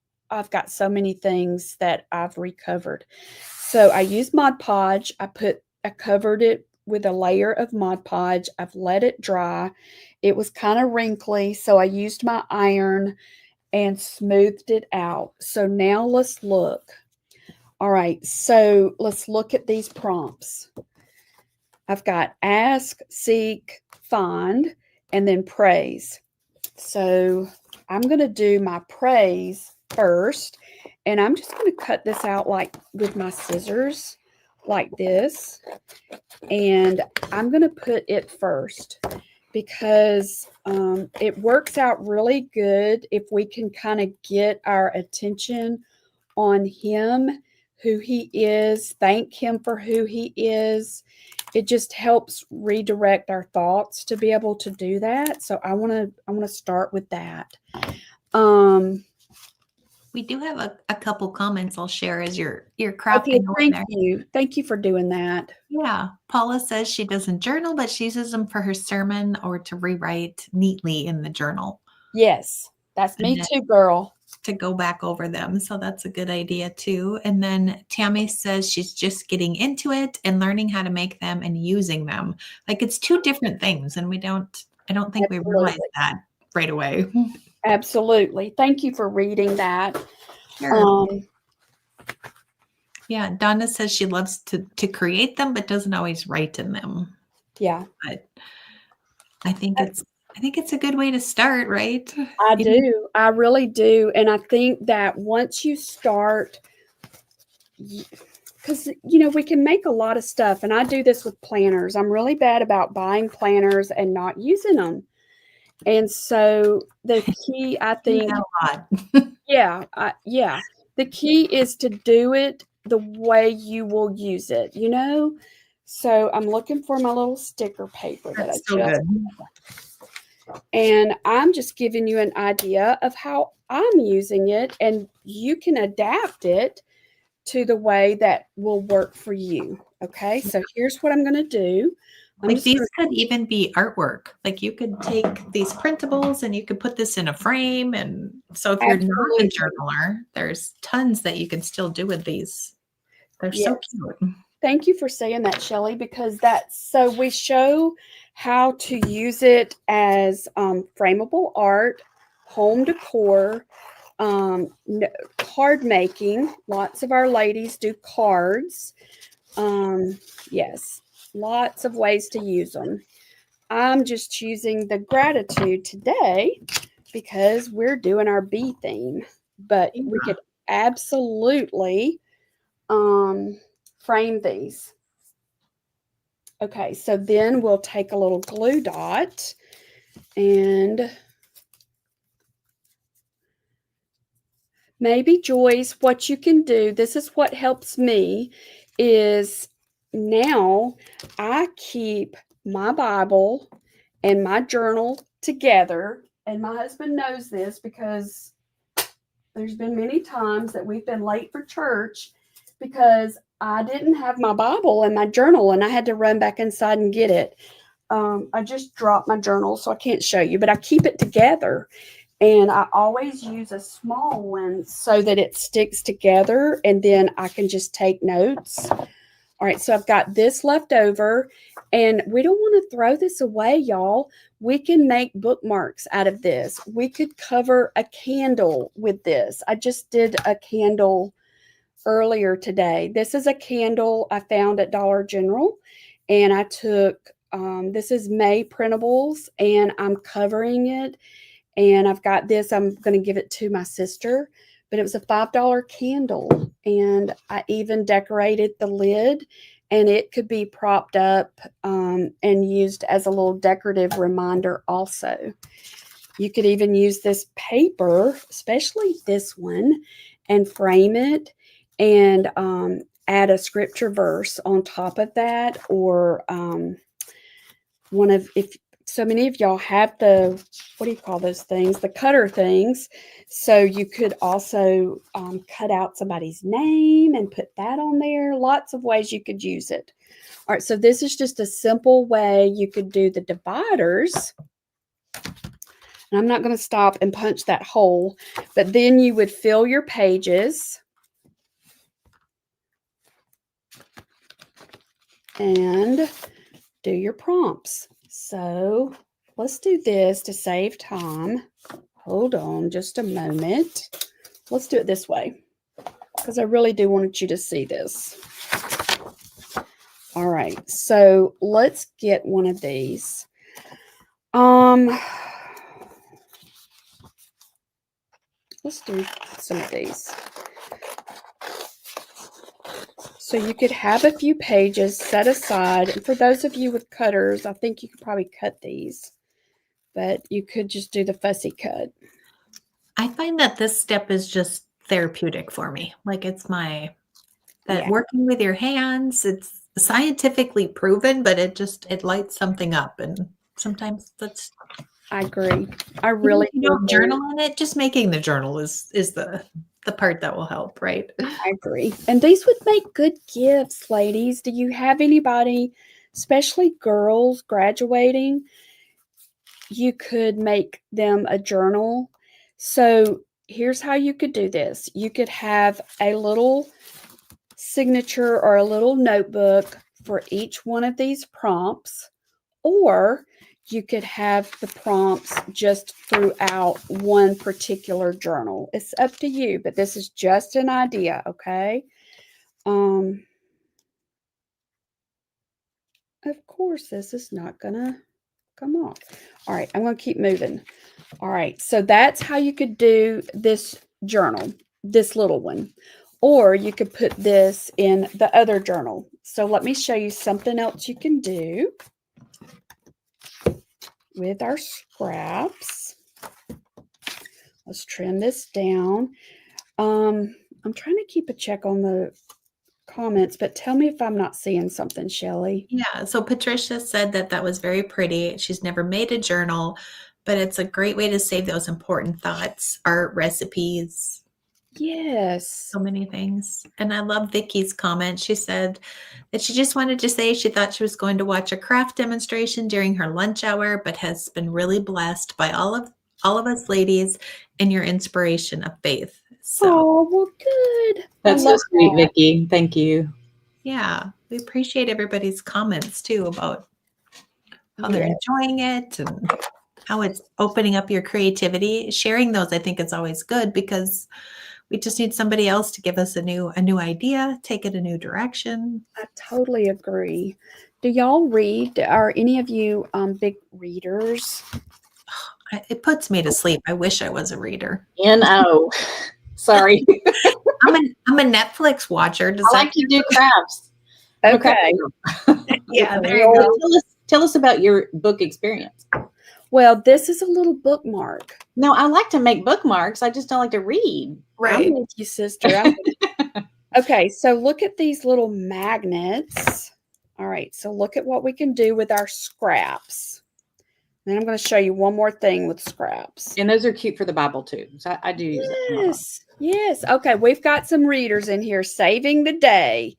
so many things that I've recovered. So I used Mod Podge. I covered it with a layer of Mod Podge. I've let it dry. It was kind of wrinkly, so I used my iron and smoothed it out. So now let's look. All right, so let's look at these prompts. I've got ask, seek, find, and then praise. So I'm going to do my praise first, and I'm just going to cut this out like with my scissors like this, and I'm going to put it first because it works out really good if we can kind of get our attention on him, who he is, thank him for who he is. It just helps redirect our thoughts to be able to do that. So I want to start with that. We do have a couple comments I'll share as you're crafting. Okay, thank you. Thank you for doing that. Yeah. Paula says she doesn't journal, but she uses them for her sermon or to rewrite neatly in the journal. Yes, that's me too, girl. To go back over them. So that's a good idea too. And then Tammy says she's just getting into it and learning how to make them and using them. Like it's two different things. And I don't think we realized that right away. Absolutely. Thank you for reading that. Sure. Yeah. Donna says she loves to create them, but doesn't always write in them. Yeah. But I think it's a good way to start, right? I do. I really do. And I think that once you start, because, we can make a lot of stuff. And I do this with planners. I'm really bad about buying planners and not using them. And so the key, I think, a lot. yeah. The key is to do it the way you will use it, So I'm looking for my little sticker paper that That's I so just good. And I'm just giving you an idea of how I'm using it, and you can adapt it to the way that will work for you. Okay, so here's what I'm going to do. Like these could even be artwork. Like you could take these printables and you could put this in a frame. And so if you're not a journaler, there's tons that you can still do with these. They're so cute. Thank you for saying that, Chelly, because so we show how to use it as frameable art, home decor, card making. Lots of our ladies do cards. Yes, lots of ways to use them. I'm just choosing the gratitude today because we're doing our bee theme, but we could absolutely frame these. Okay, so then we'll take a little glue dot and maybe, Joyce, what you can do, this is what helps me, is now I keep my Bible and my journal together. And my husband knows this because there's been many times that we've been late for church because I didn't have my Bible and my journal and I had to run back inside and get it. I just dropped my journal, so I can't show you, but I keep it together. And I always use a small one so that it sticks together and then I can just take notes. All right, so I've got this left over and we don't want to throw this away, y'all. We can make bookmarks out of this. We could cover a candle with this. I just did a candle earlier today. This is a candle I found at Dollar General and I took, this is May printables and I'm covering it. And I've got this, I'm going to give it to my sister, but it was a $5 candle. And I even decorated the lid and it could be propped up and used as a little decorative reminder also. You could even use this paper, especially this one, and frame it and add a scripture verse on top of that, or so many of y'all have the, what do you call those things? The cutter things. So you could also cut out somebody's name and put that on there. Lots of ways you could use it. All right, so this is just a simple way you could do the dividers. And I'm not going to stop and punch that hole, but then you would fill your pages. And do your prompts. So let's do this to save time. Hold on just a moment. Let's do it this way because I really do want you to see this. All right, so let's get one of these. Let's do some of these. So you could have a few pages set aside. And for those of you with cutters, I think you could probably cut these, but you could just do the fussy cut. I find that this step is just therapeutic for me. Like it's working with your hands, it's scientifically proven, but it lights something up. And sometimes I agree. I really don't journal in it. Just making the journal is the part that will help, right? I agree. And these would make good gifts, ladies. Do you have anybody, especially girls graduating? You could make them a journal. So here's how you could do this. You could have a little signature or a little notebook for each one of these prompts, or you could have the prompts just throughout one particular journal. It's up to you, but this is just an idea, okay? Of course, this is not going to come off. All right, I'm going to keep moving. All right, so that's how you could do this journal, this little one. Or you could put this in the other journal. So let me show you something else you can do with our scraps. Let's trim this down. I'm trying to keep a check on the comments, but tell me if I'm not seeing something, Chelly. Yeah, so Patricia said that was very pretty. She's never made a journal, but it's a great way to save those important thoughts, art, recipes. Yes. So many things. And I love Vicky's comment. She said that she just wanted to say she thought she was going to watch a craft demonstration during her lunch hour, but has been really blessed by all of us ladies and your inspiration of faith. So, oh, well, good. That's so sweet, Vicky. Thank you. Yeah, we appreciate everybody's comments too about how they're enjoying it and how it's opening up your creativity. Sharing those, I think, is always good because we just need somebody else to give us a new idea, take it a new direction. I totally agree. Do y'all read? Are any of you big readers? It puts me to sleep. I wish I was a reader. No, sorry. I'm a Netflix watcher. I like to do crafts. Okay. Yeah, there you go. Tell us about your book experience. Well, this is a little bookmark. No, I like to make bookmarks. I just don't like to read. Right. I'm with you, sister. Okay, so look at these little magnets. All right, so look at what we can do with our scraps. Then I'm going to show you one more thing with scraps. And those are cute for the Bible too. So I do use them. Yes, yes. Okay, we've got some readers in here saving the day.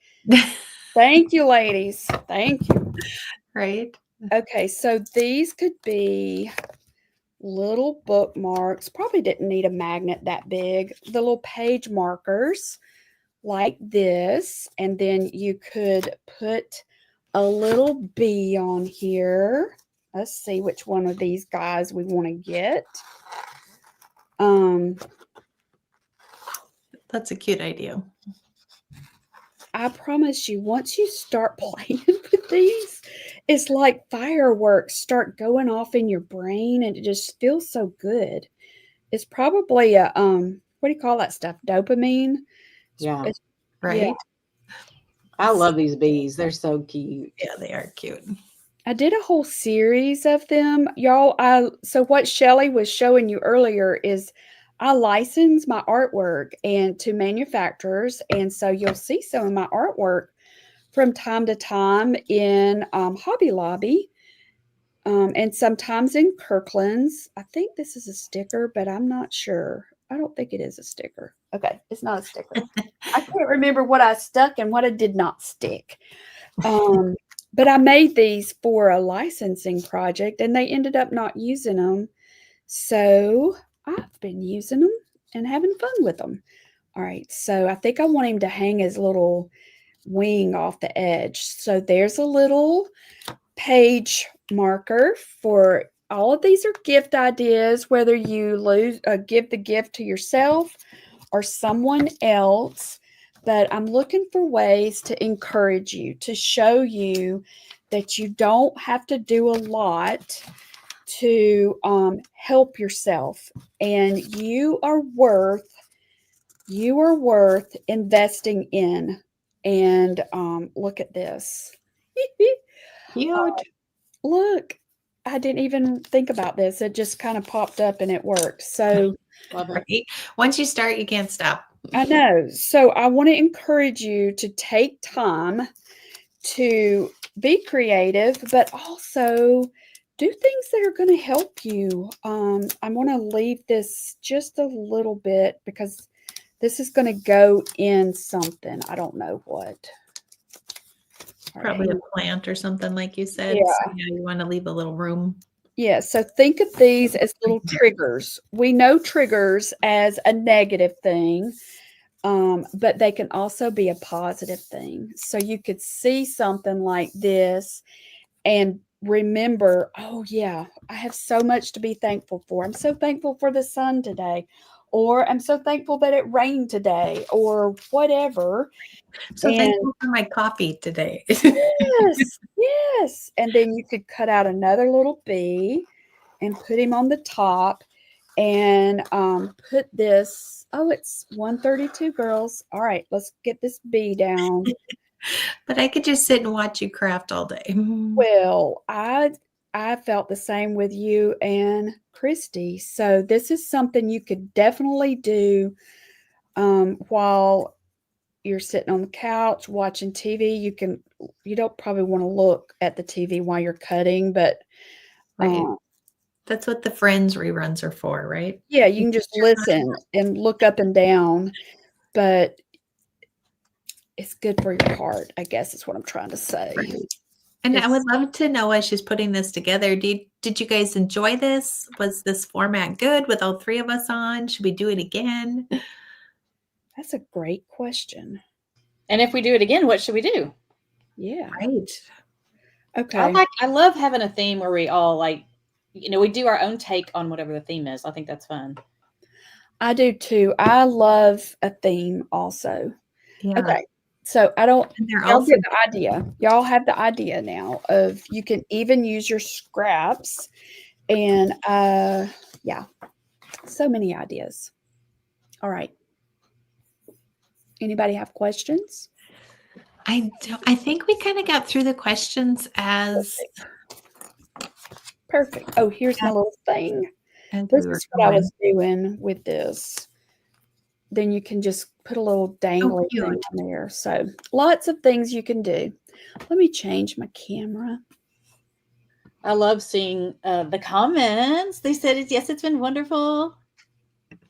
Thank you, ladies. Thank you. Right. Okay, so these could be little bookmarks. Probably didn't need a magnet that big. The little page markers like this. And then you could put a little bee on here. Let's see which one of these guys we want to get. That's a cute idea. I promise you, once you start playing with these, it's like fireworks start going off in your brain and it just feels so good. It's probably a, what do you call that stuff? Dopamine? Yeah. Right. Yeah. I love these bees. They're so cute. Yeah, they are cute. I did a whole series of them. Y'all, so what Chelly was showing you earlier is I license my artwork and to manufacturers. And so you'll see some of my artwork from time to time in Hobby Lobby. and sometimes in Kirkland's. I think this is a sticker, but I'm not sure. I don't think it is a sticker. Okay, it's not a sticker. I can't remember what I stuck and what I did not stick. But I made these for a licensing project, and they ended up not using them. So I've been using them and having fun with them. All right, so I think I want him to hang his little wing off the edge. So there's a little page marker for all of these are gift ideas, whether you give the gift to yourself or someone else. But I'm looking for ways to encourage you, to show you that you don't have to do a lot to help yourself, and you are worth investing in. And look at this. Cute. Look, I didn't even think about this. It just kind of popped up and it worked. So Love it. Right. Once you start, you can't stop. I know. So I want to encourage you to take time to be creative, but also do things that are going to help you. I'm going to leave this just a little bit because this is going to go in something. I don't know what. Probably a plant or something, like you said. Yeah. So, you want to leave a little room. Yeah, so think of these as little triggers. We know triggers as a negative thing, but they can also be a positive thing. So you could see something like this and remember, oh yeah, I have so much to be thankful for. I'm so thankful for the sun today, or I'm so thankful that it rained today, or whatever. So thankful for my coffee today. Yes, yes. And then you could cut out another little bee and put him on the top and put this. Oh, it's 1:32, girls. All right, let's get this bee down. But I could just sit and watch you craft all day. Well, I felt the same with you and Christy. So this is something you could definitely do while you're sitting on the couch watching TV. You don't probably want to look at the TV while you're cutting, but Right. That's what the Friends reruns are for, right? Yeah, you can just listen and look up and down, but it's good for your heart, I guess is what I'm trying to say. Right. And I would love to know, as she's putting this together, did you guys enjoy this? Was this format good with all three of us on? Should we do it again? That's a great question. And if we do it again, what should we do? Yeah. Right. Okay. I love having a theme where we all we do our own take on whatever the theme is. I think that's fun. I do too. I love a theme also. Yeah. Okay. So y'all get the idea. Y'all have the idea now of you can even use your scraps and yeah. So many ideas. All right. Anybody have questions? I think we kind of got through the questions as Perfect. Oh, here's my little thing. This is what I was doing with this. Then you can just put a little dangly thing on there. So lots of things you can do. Let me change my camera. I love seeing the comments. They said, yes, it's been wonderful.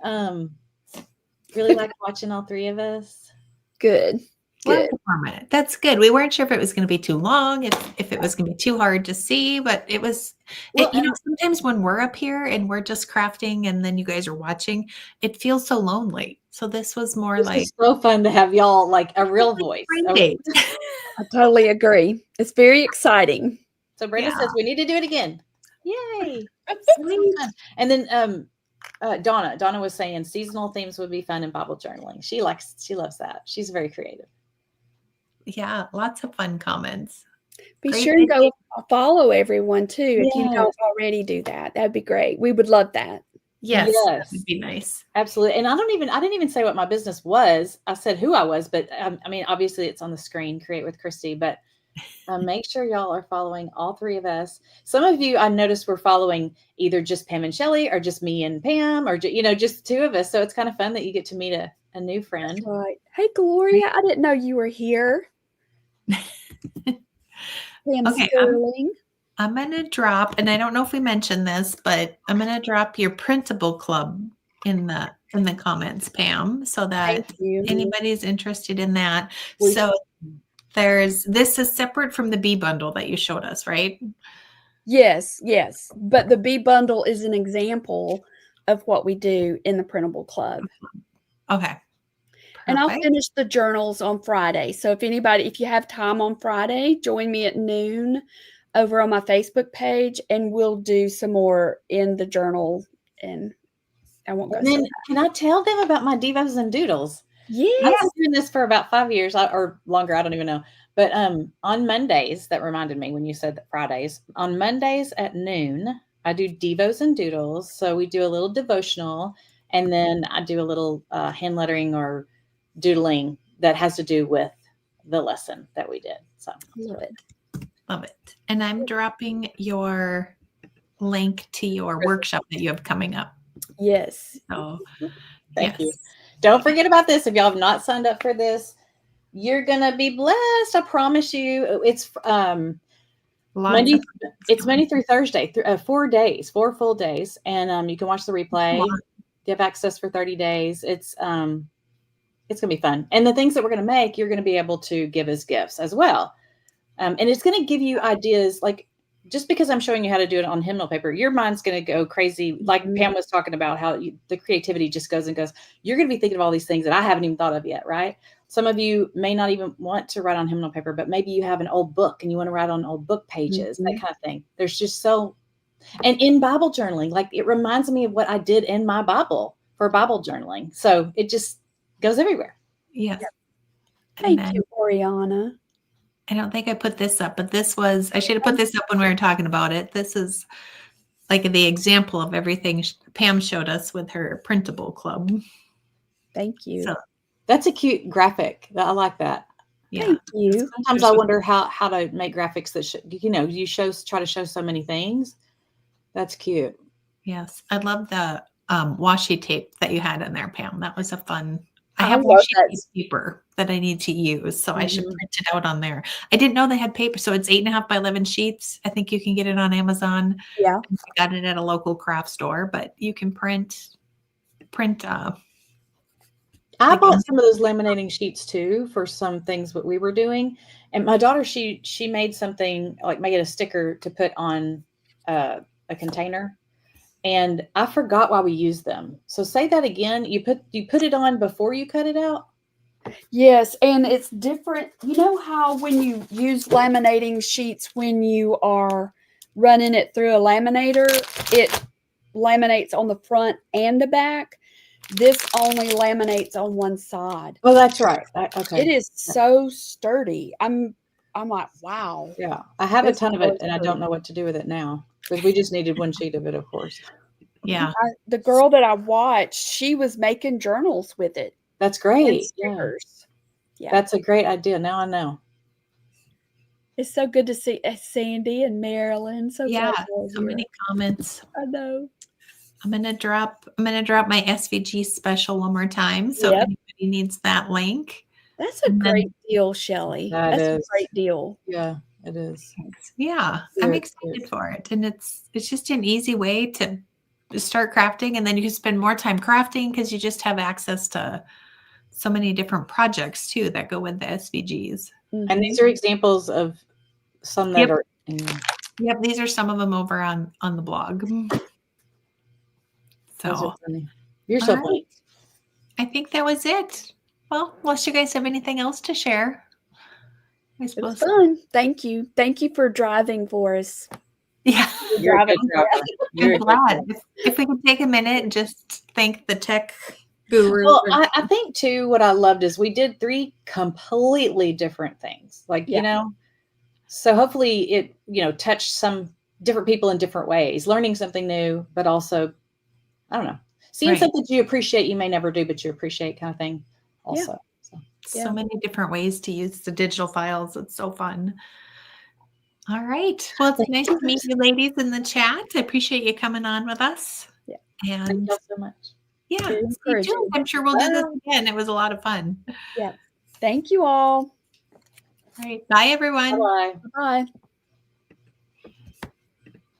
Really like watching all three of us. Good. Good. That's good. We weren't sure if it was going to be too long, if it was going to be too hard to see, but it was, sometimes when we're up here and we're just crafting and then you guys are watching, it feels so lonely. So this was more it's so fun to have y'all like a real voice. I totally agree. It's very exciting. So Brenda says we need to do it again. Yay. And then Donna was saying seasonal themes would be fun in Bible journaling. She loves that. She's very creative. Yeah, lots of fun comments. Be sure to go follow everyone too. If you don't already do that, that'd be great. We would love that. Yes, that would be nice. Absolutely. And I didn't even say what my business was. I said who I was, but I mean, obviously it's on the screen, Create with Christie, but make sure y'all are following all three of us. Some of you I noticed were following either just Pam and Chelly or just me and Pam or, just two of us. So it's kind of fun that you get to meet a new friend. That's right. Hey, Gloria, I didn't know you were here. Pam Sterling. I'm going to drop, and I don't know if we mentioned this, but I'm going to drop your printable club in the comments, Pam, so that Thank you. anybody's interested in that. We- So this is separate from the bee bundle that you showed us, right? Yes, yes. But the bee bundle is an example of what we do in the printable club. Okay. And I'll Perfect. finish the journals on Friday. So if you have time on Friday, join me at noon over on my Facebook page, and we'll do some more in the journal. And I won't go. And then can I tell them about my Devos and Doodles? I've Yes. been doing this for about 5 years or longer. I don't even know. But on Mondays, that reminded me when you said that Fridays, on Mondays at noon, I do Devos and Doodles. So we do a little devotional, and then I do a little hand lettering or doodling that has to do with the lesson that we did. So Love it. Love it. And I'm dropping your link to your workshop that you have coming up. Yes. So thank you. Don't forget about this. If y'all have not signed up for this, you're gonna be blessed. I promise you. It's Monday. It's Monday through Thursday, 4 days, 4 full days, and you can watch the replay. Give access for 30 days. It's gonna be fun. And the things that we're gonna make, you're gonna be able to give as gifts as well. And it's gonna give you ideas. Like, just because I'm showing you how to do it on hymnal paper, your mind's going to go crazy. Like Pam was talking about how the creativity just goes and goes. You're going to be thinking of all these things that I haven't even thought of yet, right? Some of you may not even want to write on hymnal paper, but maybe you have an old book and you want to write on old book pages, that kind of thing. There's just and in Bible journaling, like it reminds me of what I did in my Bible for Bible journaling. So it just goes everywhere. Yes. Thank you, Oriana. I don't think I put this up, but I should have put this up when we were talking about it. This is like the example of everything Pam showed us with her printable club. Thank you. So, that's a cute graphic. I like that. Yeah. Thank you. Sometimes I wonder how to make graphics that try to show so many things. That's cute. Yes. I love the washi tape that you had in there, Pam. That was a fun. I I have love washi that. paper that I need to use, so I should print it out on there. I didn't know they had paper, so it's 8.5 by 11 sheets. I think you can get it on Amazon. Yeah. I got it at a local craft store, but you can print. I bought some of those laminating sheets too for some things that we were doing. And my daughter, she made something like made a sticker to put on a container. And I forgot why we used them. So say that again. You put it on before you cut it out? Yes, and it's different. You know how when you use laminating sheets, when you are running it through a laminator, it laminates on the front and the back. This only laminates on one side. Oh, that's right. Okay. It is so sturdy. I'm like, wow. Yeah. I have a ton of it and I don't know what to do with it now because we just needed one sheet of it, of course. Yeah. The girl that I watched, she was making journals with it. That's great. Yeah. That's a great idea. Now I know. It's so good to see Sandy and Marilyn. So many comments. I know. I'm gonna drop my SVG special one more time. So if anybody needs that link. That's a great deal, Chelly. That's a great deal. Yeah, it is. Yeah, I'm excited for it. And it's just an easy way to start crafting, and then you can spend more time crafting because you just have access to so many different projects too that go with the SVGs. And these are examples of some that are. Yep, these are some of them over on the blog. So you're so funny. I think that was it. Well, unless you guys have anything else to share. It was fun. Thank you. Thank you for driving for us. Yeah. You're a good driver. I'm glad. If we could take a minute and just thank the tech guru. Well, I think too, what I loved is we did 3 completely different things. Like, so hopefully it, touched some different people in different ways, learning something new, but also, I don't know, seeing something you appreciate, you may never do, but you appreciate kind of thing also. So many different ways to use the digital files. It's so fun. All right. Well, it's nice to meet you ladies in the chat. I appreciate you coming on with us. Yeah. And thank you so much. Yeah. Stay tuned. I'm sure we'll do this again. It was a lot of fun. Yeah. Thank you all. All right. Bye, everyone. Bye. Bye.